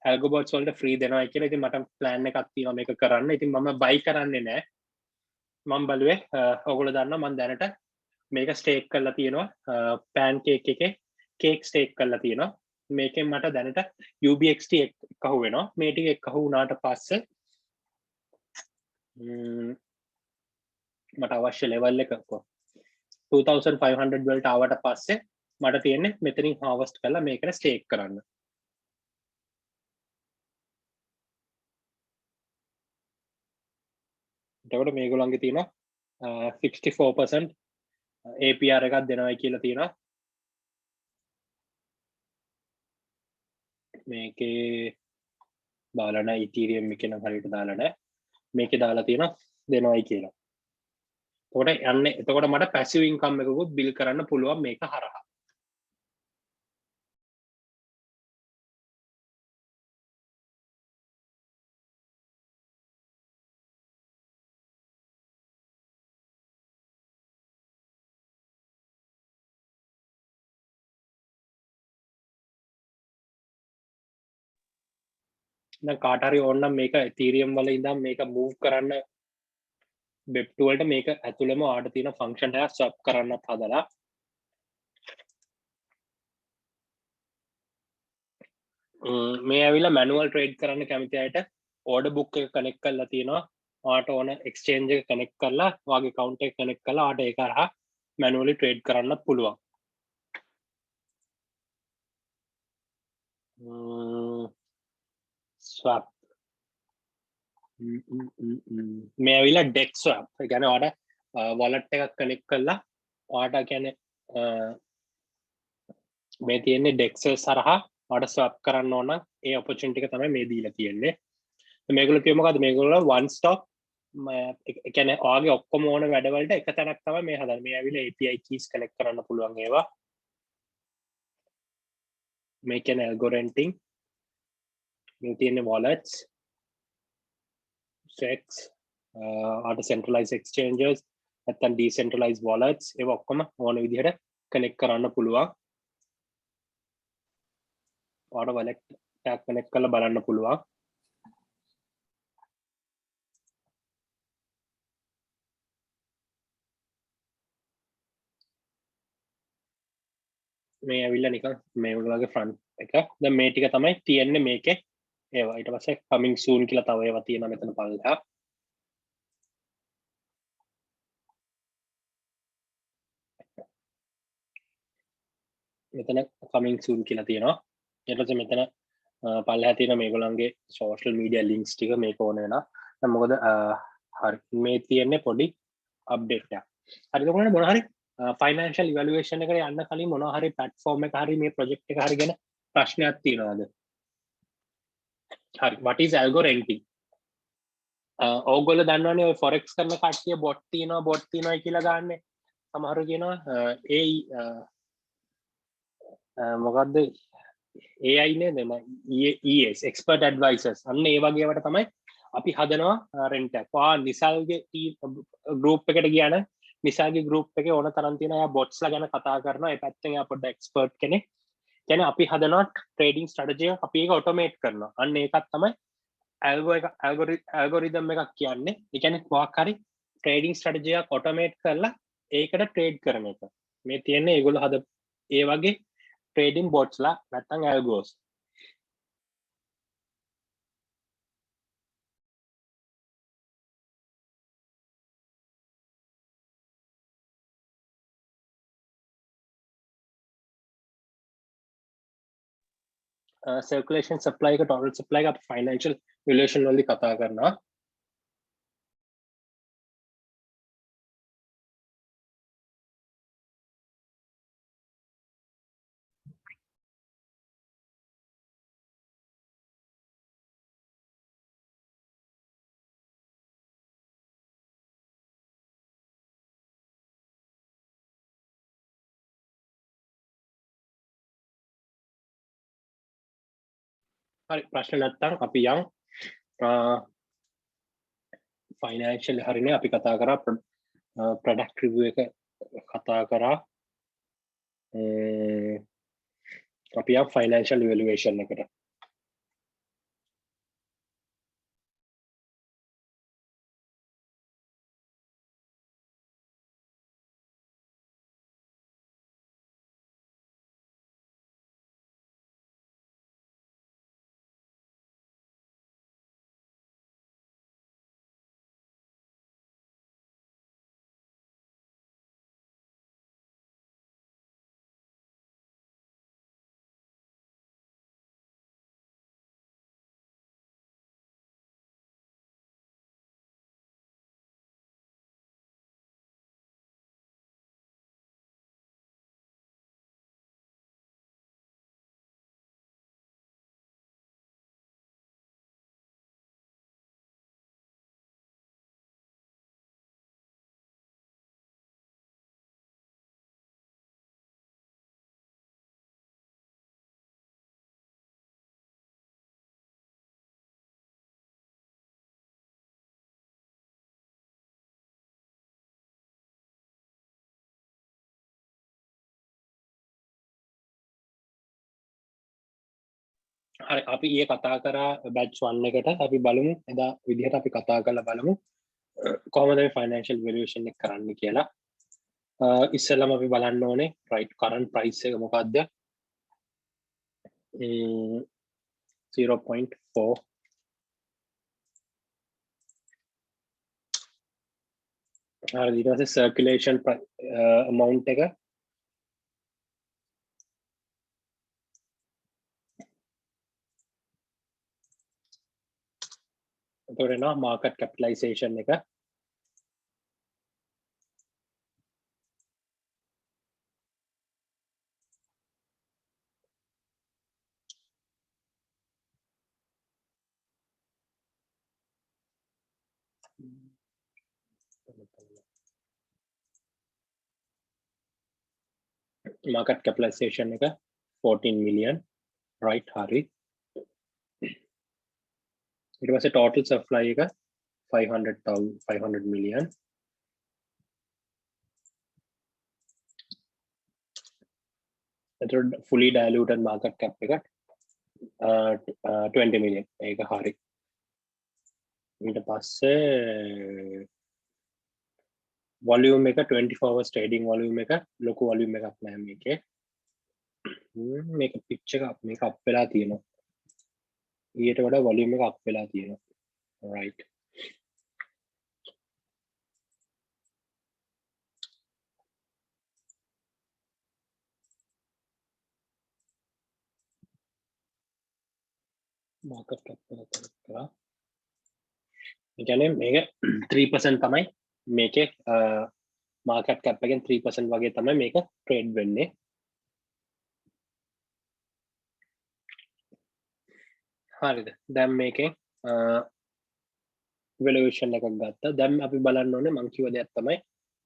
Algobots වලට free දෙනවා කියලා. ඉතින් මට plan එකක් තියෙනවා මේක කරන්න. ඉතින් මම buy කරන්නේ නැහැ. මම බලුවේ ඔයගොල්ලෝ දන්නවා මම දැනට මේක stake කරලා තියෙනවා pancake එකේ cake stake කරලා තියෙනවා. මේකෙන් මට දැනට UBXT එකහුව වෙනවා. මේ ටික එකහුව වුණාට පස්සේ මට අවශ්‍ය level එක 2500 වලට ආවට පස්සේ මට තියෙන්නේ මෙතනින් harvest කරලා මේකට stake කරන්න. එතකොට මේගොල්ලන්ගේ තියෙනවා 64% APR එකක් දෙනවයි කියලා තියෙනවා. මේකේ දාලා නැහැ Ethereum එකේ නම් හරියට දාලා නැහැ. මේකේ දාලා තියෙනවා දෙනවයි කියලා. එතකොට යන්නේ එතකොට මට පැසිව් ඉන්කම් එකකුත් බිල් කරන්න පුළුවන් මේක හරහා. දැන් කාට හරි ඕන නම් මේක Ethereum වල ඉඳන් මේක move කරන්න web2 වලට මේක ඇතුළෙම ඔයාලට තියෙන ෆන්ක්ෂන් එකක් swap කරන්නත් හදලා මේ ඇවිල්ලා manual trade කරන්න කැමති අයට order book එක connect කරලා තියෙනවා. ඔයාලට ඕන exchange එක connect කරලා ඔයාගේ account එක connect කරලා ඔයාලට ඒක හරහා manually trade කරන්නත් පුළුවන්. swap මේ ඇවිල්ලා DEX swap. ඒ කියන්නේ ඔයාලට wallet එකක් connect කරලා ඔයාලට කියන්නේ මේ තියෙන්නේ DEX හරහා ඔයාලට swap කරන්න ඕන ඒ opportunity එක තමයි මේ දීලා තියෙන්නේ. මේගොල්ලෝ කිව්ව මොකද්ද? මේගොල්ලෝ one stop ඒ කියන්නේ ඔයාගේ ඔක්කොම ඕන වැඩවලට එක තැනක් තමයි මේ හදන්නේ. මේ ඇවිල්ලා API keys connect කරන්න පුළුවන් ඒවා. මේ කියන්නේ algorithmic මේ තියෙන්නේ wallets sex ආට centralized exchanges නැත්නම් decentralized wallets ඒවා ඔක්කොම ඕන විදිහට connect කරන්න පුළුවන්. ඔයාලට wallet එකක් connect කරලා බලන්න පුළුවන්. මේ ඇවිල්ලා නිකන් මේ වගේ front එක. දැන් මේ ටික තමයි තියෙන්නේ මේකේ. ඒවා ඊට පස්සේ coming soon කියලා තව ඒවා තියෙනවා මෙතන පල්ලෙහා. මෙතන coming soon කියලා තියෙනවා. ඊට පස්සේ මෙතන පල්ලෙහා තියෙන මේගොල්ලන්ගේ social media links ටික මේක ඕන වෙනවා. දැන් මොකද හරි මේ තියෙන්නේ පොඩි update එකක්. හරිද කොහොමද මොන හරි financial evaluation එකට යන්න කලින් මොනවා හරි platform එක හරි මේ project එක හරි ගැන ප්‍රශ්නයක් තියෙනවද? හරි what is algorithmic? ඕගොල්ලෝ දන්නවනේ ඔය forex කරන කට්ටිය bot තියෙනවා කියලා ගන්නෙ. සමහරව කියනවා මොකද්ද AI නේද ES expert advisors අන්න ඒ වගේවට තමයි අපි හදනවා rent එක. නිසල්ගේ group එකට ගියා නම් නිසල්ගේ group එකේ ඕන තරම් තියෙන අය bots ලා ගැන කතා කරනවා. ඒ පැත්තෙන් එයා පොඩ්ඩක් expert කෙනෙක්. කියන්නේ අපි හදනවා trading strategy එක අපි ඒක automate කරනවා. අන්න ඒකත් තමයි algorithm එකක් කියන්නේ. ඒ කියන්නේ මොකක් හරි trading strategy එකක් automate කරලා ඒකට trade කරන එක. මේ තියෙන්නේ ඒගොල්ලෝ හද ඒ වගේ trading bots ලා නැත්නම් algos. Circulation supply එක total supply එක financial relation වලදී කතා කරනවා. හරි ප්‍රශ්න නැත්නම් අපි යන් ෆයිනෑන්ෂල් හරිනේ අපි කතා කරා ප්‍රොඩක්ට් රිවිව් එක කතා කරා අපි යන් ෆයිනෑන්ෂල් ඉවැලුවේෂන් එකට හරි අපි ඊයේ කතා කරා බැච් 1 එකට අපි බලමු එදා විදිහට අපි කතා කරලා බලමු කොහොමද මේ ෆයිනෑන්ෂල් වැලියේෂන් එක කරන්න කියලා. ඉස්සෙල්ලාම අපි බලන්න ඕනේ රයිට් කරන්ට් ප්‍රයිස් එක මොකක්ද? 0.4 හරි ඊට පස්සේ සර්කියුලේෂන් amount එක එතකොට එනවා මාකට් කැපිටලයිසේෂන් එක market capitalization එක 14 million right hari ඊට පස්සේ total supply එක 500 million එතකොට fully diluted market cap එක 20 million ඒක hari ඊට පස්සේ volume එක 24 hours trading volume එක ලොකු volume එකක් නෑ මේකේ මේක pitch එක මේක up වෙලා තියෙනවා ඊට වඩා volume එක up වෙලා තියෙනවා right market cap එක කරා ඒ කියන්නේ මේක 3% තමයි මේකේ market cap එකෙන් 3% වගේ තමයි මේක trade වෙන්නේ හරිද දැන් මේකේ valuation එකක් ගත්තා දැන් අපි බලන්න ඕනේ මං කිව්ව දෙයක් තමයි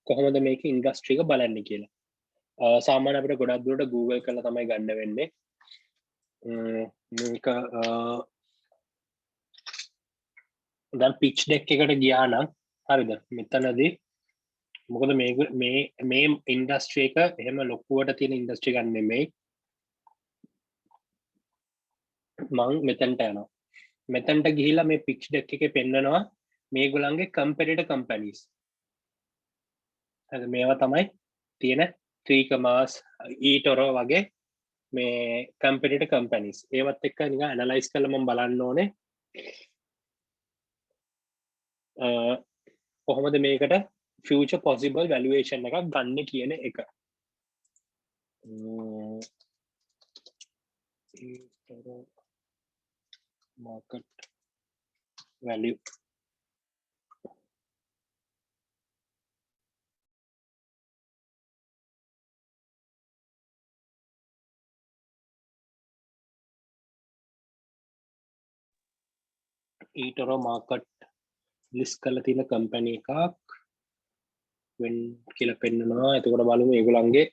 කොහොමද මේක ඉන්ඩස්ට්‍රි එක බලන්නේ කියලා සාමාන්‍ය අපිට ගොඩක් දුරට Google කරලා තමයි ගන්න වෙන්නේ මේක දැන් pitch deck එකට ගියා නම් හරිද මෙතනදී මොකද මේ ඉන්ඩස්ට්‍රි එක එහෙම ලොකුවට තියෙන ඉන්ඩස්ට්‍රි එකක් නෙමෙයි මං මෙතනට යනවා මෙතනට ගිහිල්ලා මේ pitch deck එකේ පෙන්නනවා මේගොල්ලන්ගේ competitor companies හරි මේවා තමයි තියෙන 3 eToro වගේ මේ competitor companies ඒවත් එක්ක නිකන් ඇනලයිස් කරලා මම බලන්න ඕනේ කොහොමද මේකට future possible valuation එකක් ගන්න කියන එක market value eToro market list කරලා තියෙන company එකක් when කියලා පෙන්නනවා එතකොට බලමු ඒගොල්ලන්ගේ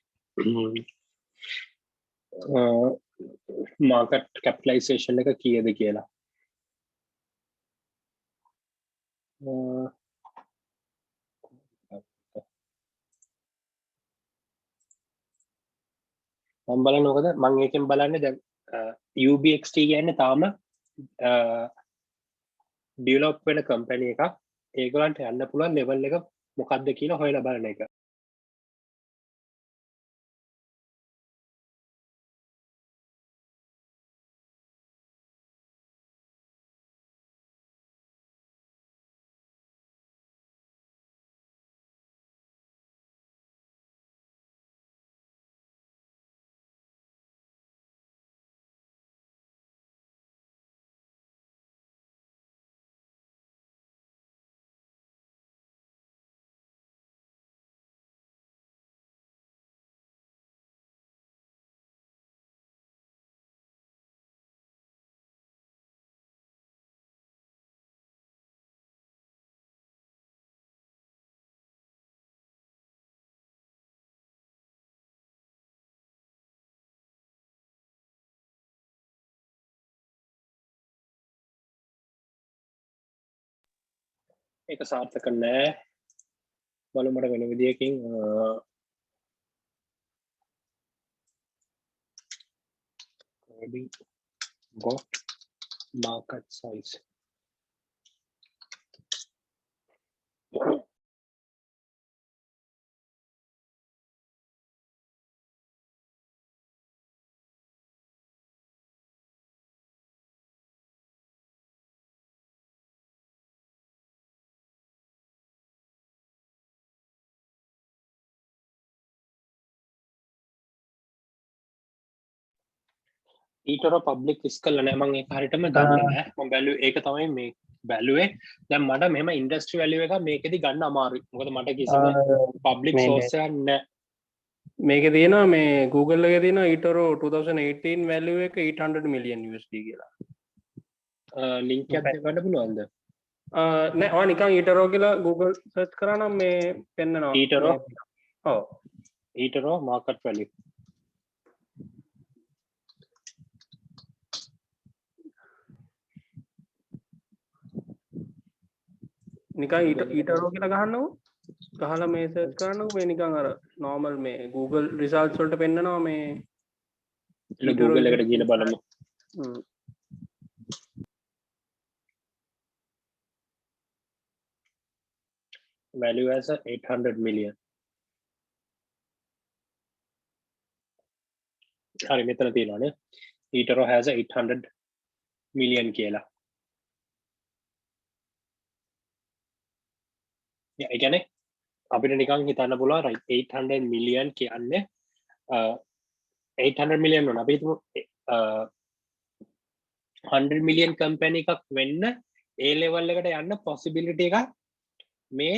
market capitalization එක කීයද කියලා මම බලන්නේ මොකද මම ඒකෙන් බලන්නේ දැන් UBXT කියන්නේ තාම ඩෙවලොප් වෙන කම්පැනි එකක් ඒගොල්ලන්ට යන්න පුළුවන් ලෙවල් එක මොකක්ද කියලා හොයලා බලන එක ඒක සාර්ථක නෑ බලමු මට වෙන විදියකින් go market size. ඊටර පබ්ලික් ස් කල්ල නෑ මං ඒක හරියටම දන්නේ නෑ මම බැලුවේ ඒක තමයි මේ බැලුවේ දැන් මට මෙහෙම ඉන්ඩස්ට්‍රි වැලියු එක මේකෙදි ගන්න අමාරුයි මොකද මට කිසිම පබ්ලික් සෝර්ස් එකක් නෑ මේකේ තියෙනවා මේ Google එකේ තියෙනවා ඊටරෝ 2018 වැලියු එක 800 මිලියන් USD කියලා ලින්ක් එකක් දෙන්න පුළුවන්ද නෑ ඔයා නිකන් ඊටරෝ කියලා Google සර්ච් කරා නම් මේ පෙන්නනවා ඊටරෝ ඔව් ඊටරෝ මාකට් වැලියු නිකන් ඊටරෝ කියලා ගහන්නකො ගහලා මේ සර්ච් කරන්නකො මේ නිකන් අර normal මේ Google results වලට පෙන්නනවා මේ Google එකට ගිහලා බලමු value as 800 million හරි මෙතන තියෙනවානේ ඊටරෝ has 800 million කියලා ඒ කියන්නේ අපිට නිකන් හිතන්න පුළුවන් right 800 million කියන්නේ 800 million වුණා අපි හිතමු 100 million company එකක් වෙන්න ඒ level එකට යන්න possibility එක මේ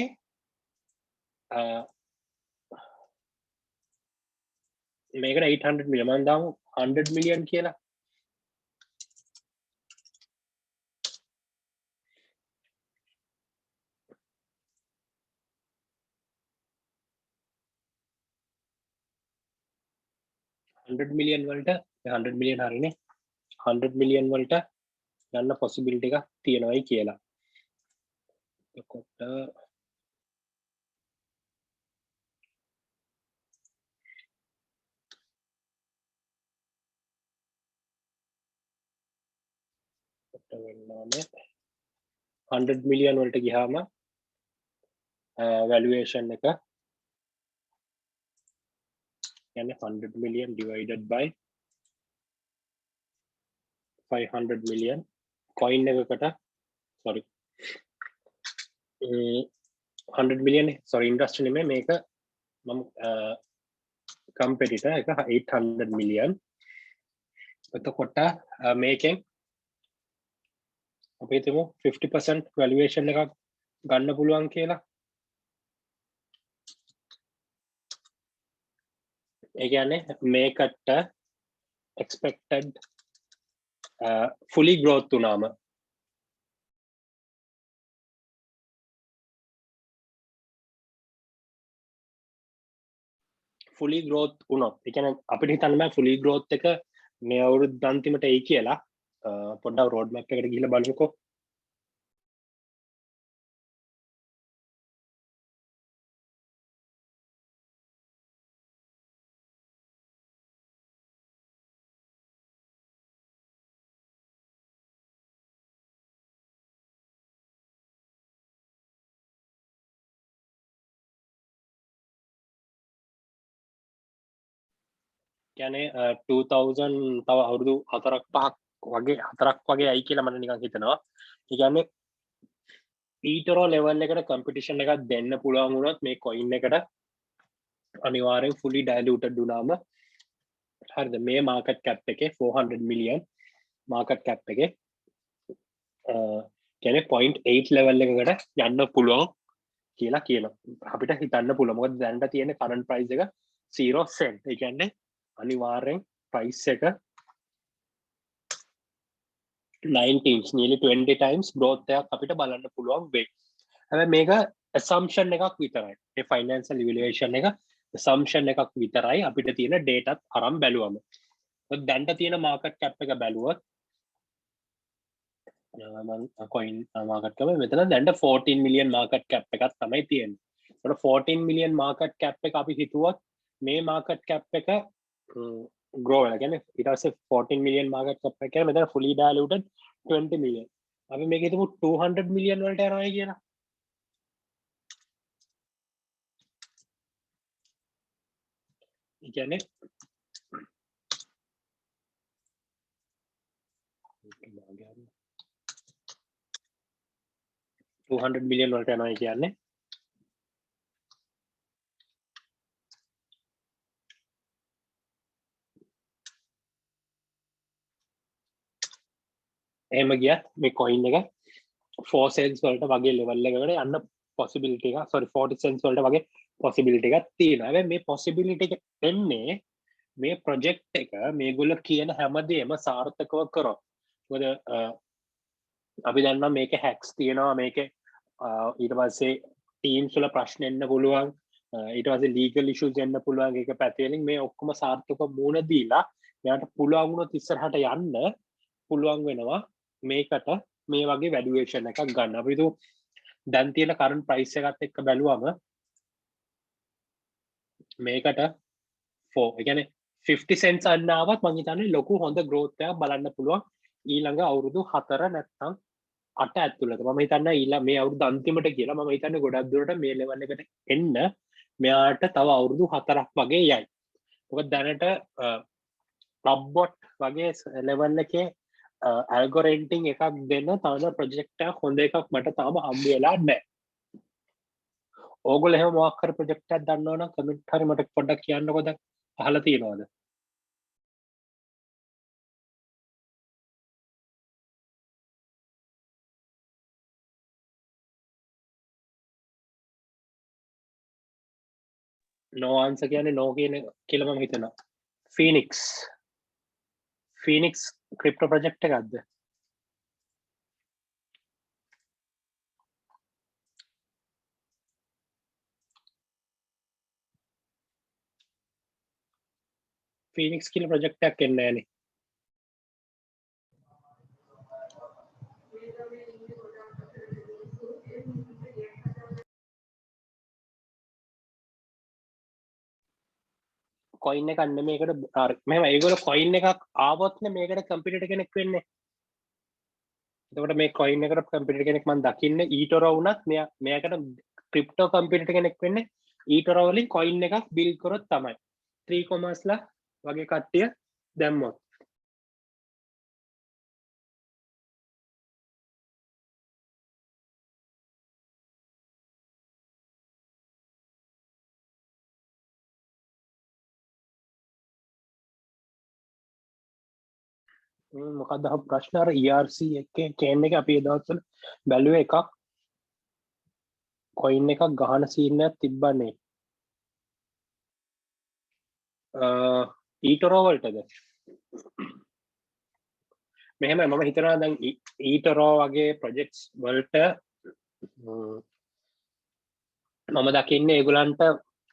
මේකට 800 million මම දාමු 100 million කියලා $100 million වලට 100 million හරිනේ 100 million වලට යන්න possibility එකක් තියෙනවායි කියලා. එතකොට වෙන්නේ 100 million වලට ගියාම valuation එක කියන්නේ 100 million divided by 500 million coin එකකට sorry 100 million sorry industry නෙමෙයි මේක මම competitor එක 800 million එතකොට මේකෙන් අපි හිතමු 50% valuation එකක් ගන්න පුළුවන් කියලා ඒ කියන්නේ මේකට expected fully growth වුණාම fully growth වුණොත් ඒ කියන්නේ අපිට හිතන්න බෑ fully growth එක මේ අවුරුද්ද අන්තිමට එයි කියලා පොඩ්ඩක් road map එකට ගිහිල්ලා බලමුකෝ කියන්නේ 2000 තව අවුරුදු 4ක් 5ක් වගේ අයි කියලා මට නිකන් හිතෙනවා. ඒ කියන්නේ ඊටරෝ level එකට competition එකක් දෙන්න පුළුවන් වුණොත් මේ coin එකට අනිවාර්යෙන් fully diluted වුණාම හරිද මේ market cap එකේ 400 million market cap එකේ කියන්නේ 0.8 level එකකට යන්න පුළුවන් කියලා කියනවා. අපිට හිතන්න පුළුවන්. මොකද දැනට තියෙන current price එක 0 cent. ඒ කියන්නේ අනිවාර්යෙන් price එක 19 nearly 20 times growth එකක් අපිට බලන්න පුළුවන් වෙයි. හැබැයි මේක assumption එකක් විතරයි. මේ financial evaluation එක assumption එකක් විතරයි අපිට තියෙන data අරන් බැලුවම. මොකද දැනට තියෙන market cap එක බැලුවොත් මම coin market cap මෙතන දැනට 14 million market cap එකක් තමයි තියෙන්නේ. ඒකට 14 million market cap එක අපි හිතුවත් මේ market cap එක grow වෙලා කියන්නේ ඊට පස්සේ 14 million market cap එක කියලා මෙතන fully diluted 20 million අපි මේක හිතමු 200 million වලට යනවා කියලා ඒ කියන්නේ 200 million වලට යනවා කියන්නේ එහෙම ගියත් මේ coin එක 4 cents වලට වගේ level එකකට යන්න possibility එක sorry 40 cents වලට වගේ possibility එකක් තියෙනවා. හැබැයි මේ possibility එක එන්නේ මේ project එක මේගොල්ලෝ කියන හැමදේම සාර්ථකව කරොත්. මොකද අපි දන්නවා මේකේ hacks තියෙනවා මේකේ ඊට පස්සේ teams වල ප්‍රශ්න එන්න පුළුවන් ඊට පස්සේ legal issues එන්න පුළුවන් ඒක පැතිවලින් මේ ඔක්කොම සාර්ථකව මුණ දීලා එයාට පුළුවන් වුණොත් ඉස්සරහට යන්න පුළුවන් වෙනවා මේකට මේ වගේ valuation එකක් ගන්න. අපි හිතුව දැන් තියෙන current price එකත් එක්ක බැලුවම මේකට ඒ කියන්නේ 50 cents අන්න ආවත් මම හිතන්නේ ලොකු හොඳ growth එකක් බලන්න පුළුවන් ඊළඟ අවුරුදු 4 නැත්නම් 8 ඇතුළත. මම හිතන්නේ ඊළඟ මේ අවුරුදු අන්තිමට කියලා මම හිතන්නේ ගොඩක් දුරට මේ level එකට එන්න මෙයාට තව අවුරුදු 4ක් වගේ යයි. මොකද දැනට Robbot වගේ level එකේ algorithm එකක් දෙන්න තාම project එකක් හොඳ එකක් මට තාම හම්බ වෙලා නැහැ. ඕගොල්ලෝ එහෙම මොකක් හරි project එකක් දන්නවනම් comment හරි මට පොඩ්ඩක් කියන්නකෝ දැන් අහලා තියෙනවද? no answer කියන්නේ no කියන කියලා මම හිතනවා. Phoenix crypto project එකක්ද? Phoenix කියලා project එකක් එන්නේ නැහනේ. coin එකක් නෙමෙයි මේකට මෙහෙම ඒගොල්ලෝ coin එකක් ආවොත්නේ මේකට competitor කෙනෙක් වෙන්නේ. එතකොට මේ coin එකට competitor කෙනෙක් මම දකින්නේ eToro වුණත් මෙයාකට crypto competitor කෙනෙක් වෙන්නේ eToro වලින් coin එකක් build කරොත් තමයි. 3 commerce ලා වගේ කට්ටිය දැම්මොත්. මොකක්ද ප්‍රශ්න අර ERC එකේ කේන් එක අපි ඒ දවස්වල බැලුවේ එකක් coin එකක් ගහන සීන් එකක් තිබ්බනේ eToro වලටද මෙහෙම මම හිතනවා දැන් eToro වගේ projects වලට මම දකින්නේ ඒගොල්ලන්ට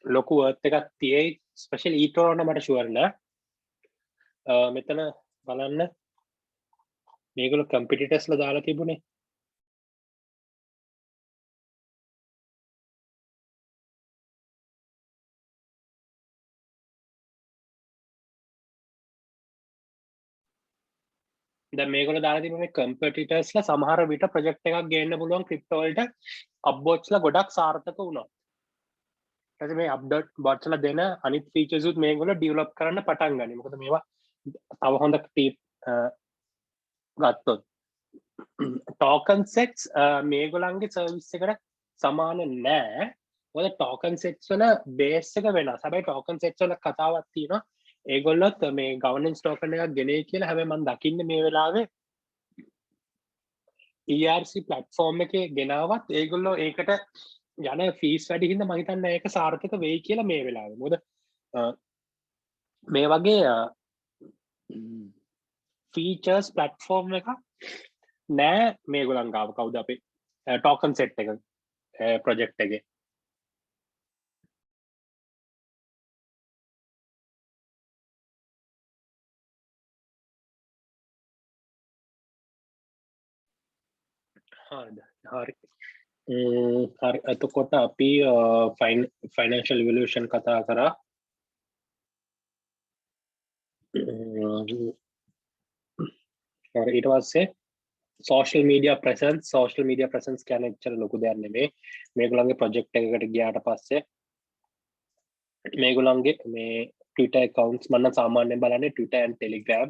ලොකු worth එකක් තියෙයි especially eToro නම් මට sure නෑ මෙතන බලන්න මේගොල්ලෝ competitors ලා දාලා තිබුණේ දැන් මේගොල්ලෝ දාලා තිබුණ මේ competitors ලා සමහර විට project එකක් ගේන්න පුළුවන් crypto වලට upbots ලා ගොඩක් සාර්ථක වුණා. ඊට පස්සේ මේ update bots ලා දෙන අනිත් features උත් මේගොල්ලෝ develop කරන්න පටන් ගන්නේ. මොකද මේවා තව හොඳ ගත්තොත් token sets මේගොල්ලන්ගේ service එකට සමාන නෑ. මොකද token sets වල base එක වෙනස්. හැබැයි token sets වල කතාවක් තියෙනවා. ඒගොල්ලොත් මේ governance token එකක් ගෙනේ කියලා. හැබැයි මම දකින්නේ මේ වෙලාවේ ERC platform එකේ ගෙනාවත් ඒගොල්ලෝ ඒකට යන fees වැඩි හින්දා මම හිතන්නේ ඒක සාර්ථක වෙයි කියලා මේ වෙලාවේ. මොකද මේ වගේ features platform එක නෑ මේගොල්ලන් ගාව කවුද අපේ token set එක project එකේ හරි එතකොට අපි financial evolution කතා කරා ඊට පස්සේ social media presence කියන්නේ එච්චර ලොකු දෙයක් නෙමෙයි. මේගොල්ලන්ගේ project එකකට ගියාට පස්සේ මේගොල්ලන්ගේ මේ Twitter accounts මම සාමාන්‍යයෙන් බලන්නේ Twitter and Telegram.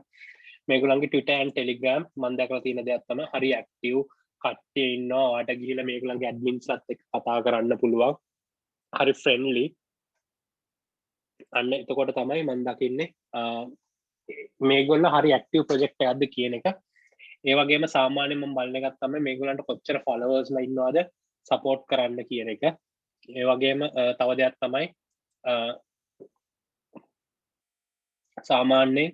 මේගොල්ලන්ගේ Twitter and Telegram මම දැකලා තියෙන දෙයක් තමයි හරි active කට්ටිය ඉන්නවා. ඔයාට ගිහිල්ලා මේගොල්ලන්ගේ adminsලත් එක්ක කතා කරන්න පුළුවන්. හරි friendly. අන්න එතකොට තමයි මම දකින්නේ මේගොල්ලෝ හරි active project එකක්ද කියන එක. ඒ වගේම සාමාන්‍යයෙන් මම බලන එකක් තමයි මේගොල්ලන්ට කොච්චර followers ලා ඉන්නවද support කරන්න කියන එක. ඒ වගේම තව දෙයක් තමයි සාමාන්‍යයෙන්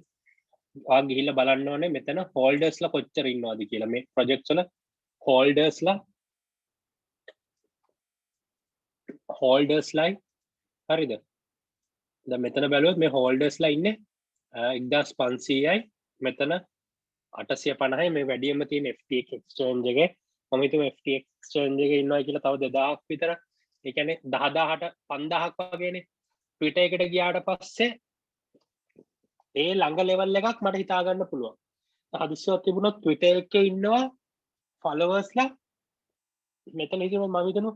ඔයා ගිහිල්ලා බලන්න ඕනේ මෙතන holders ලා කොච්චර ඉන්නවද කියලා. මේ projects වල holders ලා හරිද? දැන් මෙතන බැලුවොත් මේ holders ලා ඉන්නේ 1500යි මෙතන 850යි මේ වැඩියම තියෙන FTX exchange එකේ මම හිතුවා FTX exchange එකේ ඉන්නවා කියලා තව 2000ක් විතර. ඒ කියන්නේ 10000ට 5000ක් වගේනේ. Twitter එකට ගියාට පස්සේ ඒ ළඟ level එකක් මට හිතා ගන්න පුළුවන්. හදිස්සියක් තිබුණොත් Twitter එකේ ඉන්නවා followers ලා මෙතන හිතමු මම හිතනවා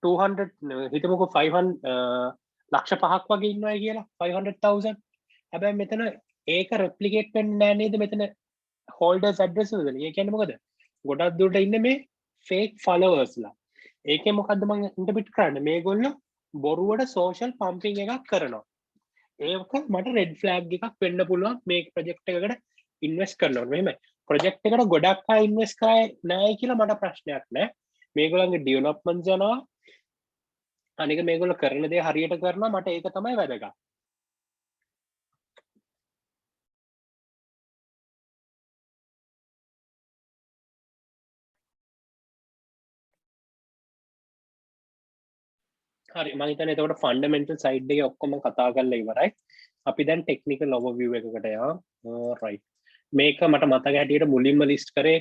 200 හිතමුකෝ 500 ලක්ෂ 5ක් වගේ ඉන්නවා කියලා 500,000. හැබැයි මෙතන ඒක replicate වෙන්නේ නැහැ නේද මෙතන holders address වල. ඒ කියන්නේ මොකද? ගොඩක් දුරට ඉන්නේ මේ fake followers ලා. ඒකේ මොකද්ද මම ඉන්ටර්ප්‍රිට් කරන්නේ? මේගොල්ලෝ බොරුවට social pumping එකක් කරනවා. ඒක මට red flag එකක් වෙන්න පුළුවන් මේ project එකකට invest කරනකොට. මෙහෙම project එකට ගොඩක් අය invest කරන්නේ නැහැ කියලා මට ප්‍රශ්නයක් නැහැ. මේගොල්ලන්ගේ developments යනවා. අනික මේගොල්ලෝ කරන දේ හරියට කරනවා. මට ඒක තමයි වැදගත්. හරි මම හිතන්නේ එතකොට ෆන්ඩමෙන්ටල් සයිඩ් එකේ ඔක්කොම කතා කරලා ඉවරයි. අපි දැන් ටෙක්නිකල් ඕවර්විව් එකකට යමු. රයිට්. මේක මට මතක හැටියට මුලින්ම ලිස්ට් කරේ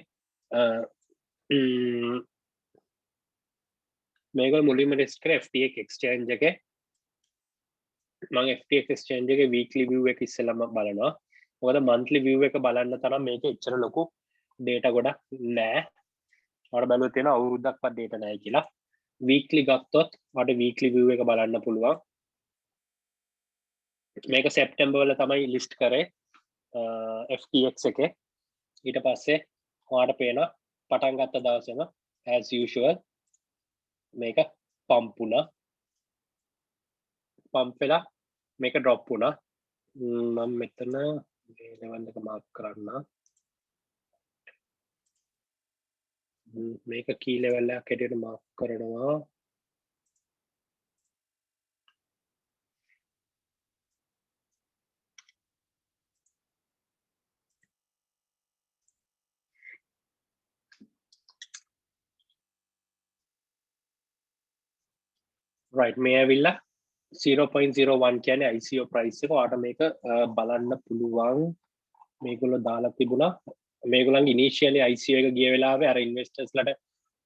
මේක මුලින්ම ලිස්ට් කරේ FTX exchange එකේ. මම FTX exchange එකේ weekly view එක ඉස්සෙල්ලාම බලනවා. මොකද monthly view එක බලන්න තරම් මේක එච්චර ලොකු data ගොඩක් නෑ. මට බැලුවොත් තියෙනවා අවුරුද්දක්වත් data නෑ කියලා. weekly ගත්තොත් මට weekly view එක බලන්න පුළුවන්. මේක සැප්තැම්බර් වල තමයි ලිස්ට් කරේ FTX එකේ. ඊට පස්සේ ඔයාලට පේනවා පටන් ගත්ත දවසේම as usual මේක පම්ප් වුණා. පම්ප් වෙලා මේක ඩ්‍රොප් වුණා. මම මෙතන මේ ලෙවල් එක මාක් කරන්න. මේක කී ලෙවල් එකක් හැටියට මාක් කරනවා. right මේ ඇවිල්ලා 0.01 කියන්නේ ICO price එක. ඔයාලට මේක බලන්න පුළුවන්. මේගොල්ලෝ දාලා තිබුණා. මේගොල්ලන්ගේ initially ICO එක ගිය වෙලාවේ අර investors ලට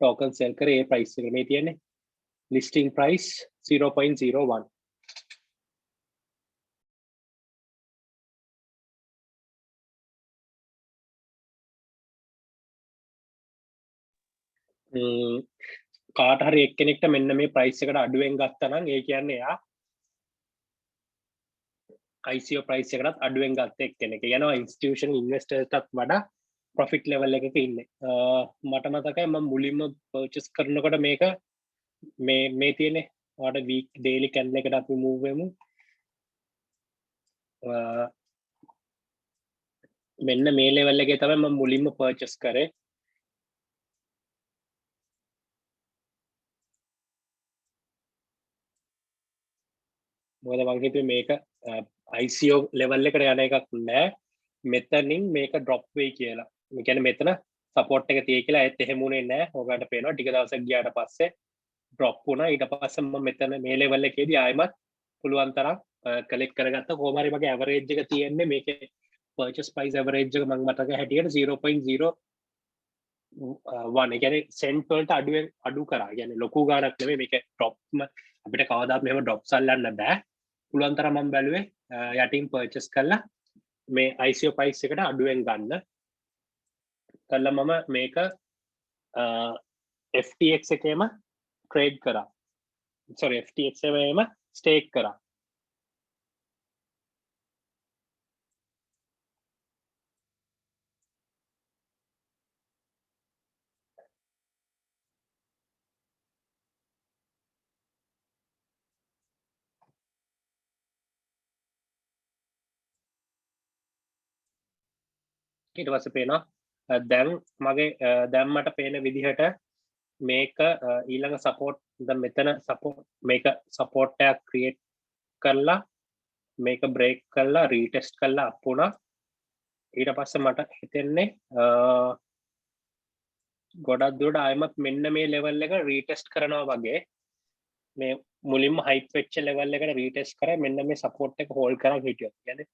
token sell කරේ ඒ price එක මේ තියෙන්නේ. listing price 0.01. කාට හරි එක්කෙනෙක්ට මෙන්න මේ price එකට අඩුවෙන් ගත්තා නම් ඒ කියන්නේ එයා ICO price එකටත් අඩුවෙන් ගත්ත එක්කෙනෙක්. ඒ කියනවා institutional investors-ටත් වඩා profit level එකක ඉන්නේ. මට මතකයි මම මුලින්ම purchase කරනකොට මේක මේ තියෙන්නේ ඔයාලට week daily candle එකට අපි move වෙමු. මෙන්න මේ level එකේ තමයි මම මුලින්ම purchase කරේ. මොකද මං හිතුවේ මේක ICO level එකට යන එකක් නෑ. මෙතනින් මේක drop වෙයි කියලා. ඒ කියන්නේ මෙතන support එක තියෙයි කියලා ඒත් එහෙම උනේ නෑ. ඔයාලට පේනවා ටික දවසක් ගියාට පස්සේ drop වුණා. ඊට පස්සේ මම මෙතන මේ level එකේදී ආයෙමත් පුළුවන් තරම් collect කරගත්ත. කොහොම හරි මගේ average එක තියෙන්නේ මේකේ purchase price average එක මම මතක හැටියට 0.01. ඒ කියන්නේ cent වලට අඩු කරා. ඒ කියන්නේ ලොකු ගාණක් නෙමෙයි මේක drop අපිට කවදාත් මෙහෙම drops අල්ලන්න බෑ. පුළුවන් තරම් මම බැලුවේ යටින් purchase කළා මේ ICO price එකට අඩුවෙන් ගන්න කළා මම මේක FTX එකේම trade කරා sorry FTX එකේම stake කරා ඊට පස්සේ පේනවා දැන් මගේ දැන් මට පේන විදිහට මේක ඊළඟ සපෝට් දැන් මෙතන සපෝට් මේක සපෝට් එකක් ක්‍රියේට් කරලා මේක බ්‍රේක් කරලා රීටෙස්ට් කරලා අප් වුණා ඊට පස්සේ මට හිතෙන්නේ ගොඩක් දුරට ආයෙමත් මෙන්න මේ ලෙවල් එක රීටෙස්ට් කරනවා වගේ මේ මුලින්ම හයිප් වෙච්ච ලෙවල් එකට රීටෙස්ට් කරා මෙන්න මේ සපෝට් එක හෝල්ඩ් කරන් හිටියොත් කියන්නේ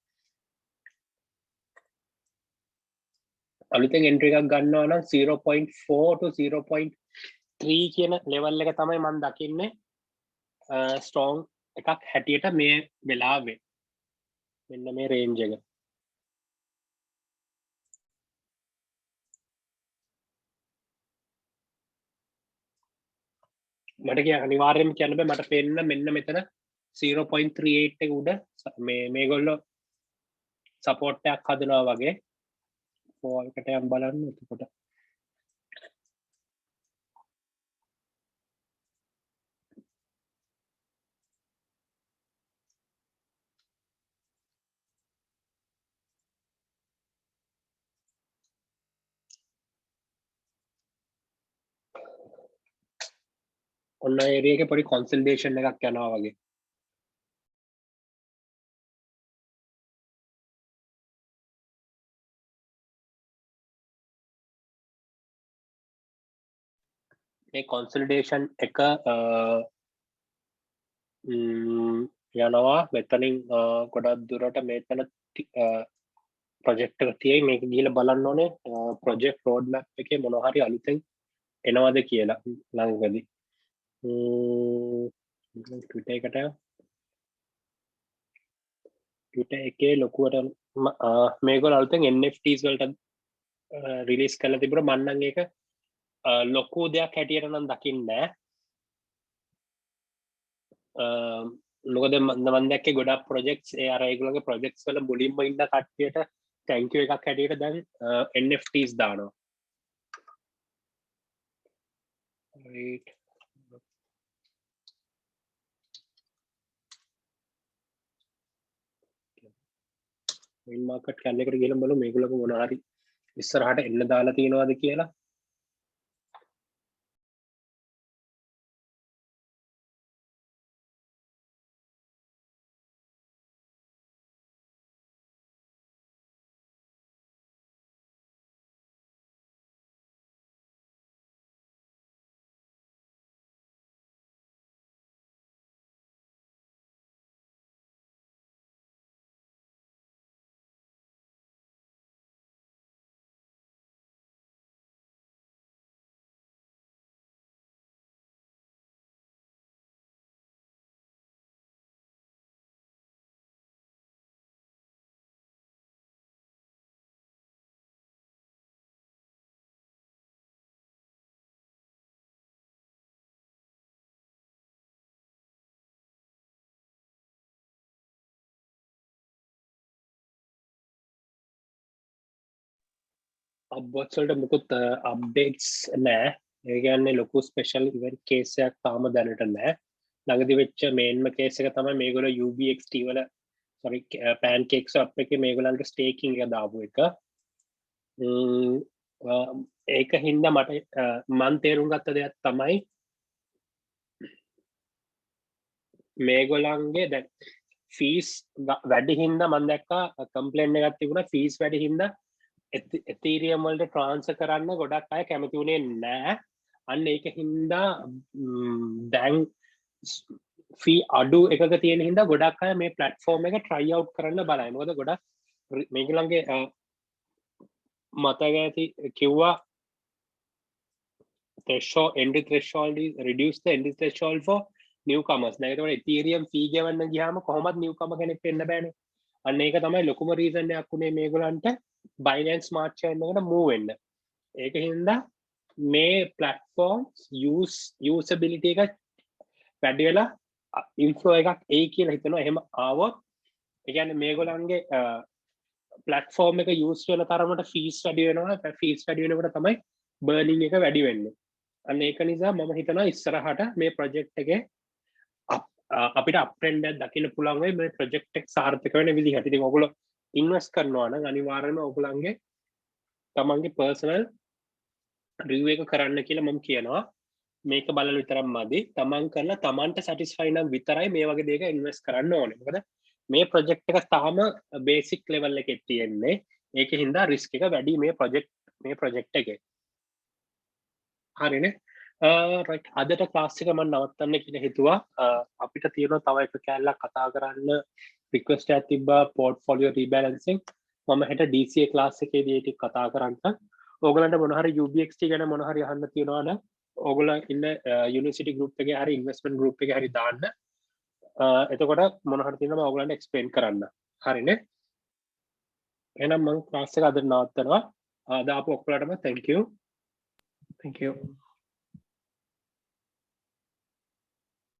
අලුතෙන් එන්ට්‍රි එකක් ගන්නවා නම් 0.4 to 0.3 කියන ලෙවල් එක තමයි මම දකින්නේ ස්ට්‍රෝං එකක් හැටියට මේ වෙලාවේ මෙන්න මේ රේන්ජ් එක මට කිය අනිවාර්යයෙන්ම කියන්න බෑ මට පේන්න මෙන්න මෙතන 0.38 එක උඩ මේගොල්ලෝ සපෝට් එකක් හදනවා වගේ ෆෝල් එකට යම් බලන්න එතකොට ඔන්න ඒරියා එකේ පොඩි කන්සල්ටේෂන් එකක් යනවා වගේ මේ කන්සල්ටේෂන් එක යනවා මෙතනින් ගොඩක් දුරට මෙතන ප්‍රොජෙක්ට් එක තියෙයි මේක ගිහලා බලන්න ඕනේ ප්‍රොජෙක්ට් රෝඩ් මැප් එකේ මොනවා හරි අලුතෙන් එනවද කියලා ළඟදී Twitter එකේ ලොකුවට මේගොල්ලෝ අලුතෙන් NFTs වලට රිලීස් කරලා තිබුණා මම නම් ඒක ලොකු දෙයක් හැටියට නම් දකින්නේ මොකද මම දැක්කේ ගොඩක් ප්‍රොජෙක්ට්ස් ඒ අර ඒගොල්ලෝගේ ප්‍රොජෙක්ට්ස් වල මුලින්ම ඉන්න කට්ටියට thank you එකක් හැටියට දැන් NFTs දානවා right main market කැල් එකට ගිහලා බලමු මේගොල්ලෝ මොන හරි ඉස්සරහට එන්න දාලා තියෙනවද කියලා upvotes වලට මුකුත් අප්ඩේට්ස් නැහැ ඒ කියන්නේ ලොකු ස්පෙෂල් ඉවෙන්ට් කේස් එකක් තාම දැනට නැහැ ළඟදි වෙච්ච මේන්ම කේස් එක තමයි මේගොල්ලෝ UBXT වල sorry pancake swap එකේ මේගොල්ලන්ගේ ස්ටේකින් එක දාපු එක ඒක හින්දා මට මන් තේරුම් ගත්ත දෙයක් තමයි මේගොල්ලන්ගේ දැන් ෆීස් වැඩි හින්දා මම දැක්කා කම්ප්ලේන්ට් එකක් තිබුණා ෆීස් වැඩි හින්දා එතීරියම් වලට ට්‍රාන්ස්ෆර් කරන්න ගොඩක් අය කැමති වුණේ නැහැ අන්න ඒක හින්දා දැන් ෆී අඩු එකක තියෙන හින්දා ගොඩක් අය මේ ප්ලැට්ෆෝම් එක try out කරන්න බලයි මොකද ගොඩක් මේගොල්ලන්ගේ මතක ඇති කිව්වා threshold entry threshold is reduce the entry threshold for newcomers දැන් ඒතකොට ethereum fee ගෙවන්න ගියාම කොහොමද newcomer කෙනෙක් වෙන්න බෑනේ අන්න ඒක තමයි ලොකුම රීසන් එකක් උනේ මේගොල්ලන්ට Binance Smart Chain එකට move වෙන්න. ඒක හින්දා මේ platforms usability එක වැඩි වෙලා inflow එකක් එයි කියලා හිතනවා. එහෙම ආවොත් ඒ කියන්නේ මේගොල්ලන්ගේ platform එක use වෙන තරමට fees වැඩි වෙනවා. fees වැඩි වෙනකොට තමයි burning එක වැඩි වෙන්නේ. අන්න ඒක නිසා මම හිතනවා ඉස්සරහට මේ project එකේ අපිට අප්ට්‍රෙන්ඩ් එකක් දකින්න පුළුවන් වෙයි මේ project එක සාර්ථක වෙන විදිහට. ඉතින් ඔයගොල්ලෝ invest කරනවා නම් අනිවාර්යයෙන්ම ඔයගොල්ලන්ගේ තමන්ගේ personal review එක කරන්න කියලා මම කියනවා. මේක බලලා විතරක් මදි. තමන් කරලා තමන්ට satisfy නම් විතරයි මේ වගේ දෙයක invest කරන්න ඕනේ. මොකද මේ project එක තාම basic level එකේ තියෙන්නේ. ඒකෙන් හින්දා risk එක වැඩි මේ project එකේ. හරිනේ. right අදට ක්ලාස් එක මම නවත්තන්න කියලා හිතුවා. අපිට තියෙනවා තව එක කැලලක් කතා කරන්න රික්වෙස්ට් එකක් තිබ්බා portfolio rebalancing. මම හෙට DCA ක්ලාස් එකේදී ඒක කතා කරන්න. ඕගලන්ට මොන හරි UBXT ගැන මොන හරි අහන්න තියෙනවා නම් ඕගොල්ලෝ ඉන්න යුනිවර්සිටි ගෲප් එකේ හරි ඉන්වෙස්ට්මන්ට් ගෲප් එකේ හරි දාන්න. එතකොට මොන හරි තියෙනවා ඕගලන්ට එක්ස්ප්ලেইন කරන්න. හරිනේ. එහෙනම් මම ක්ලාස් එක අද නවත්තනවා. දාපු ඔක්කොලටම thank you. thank you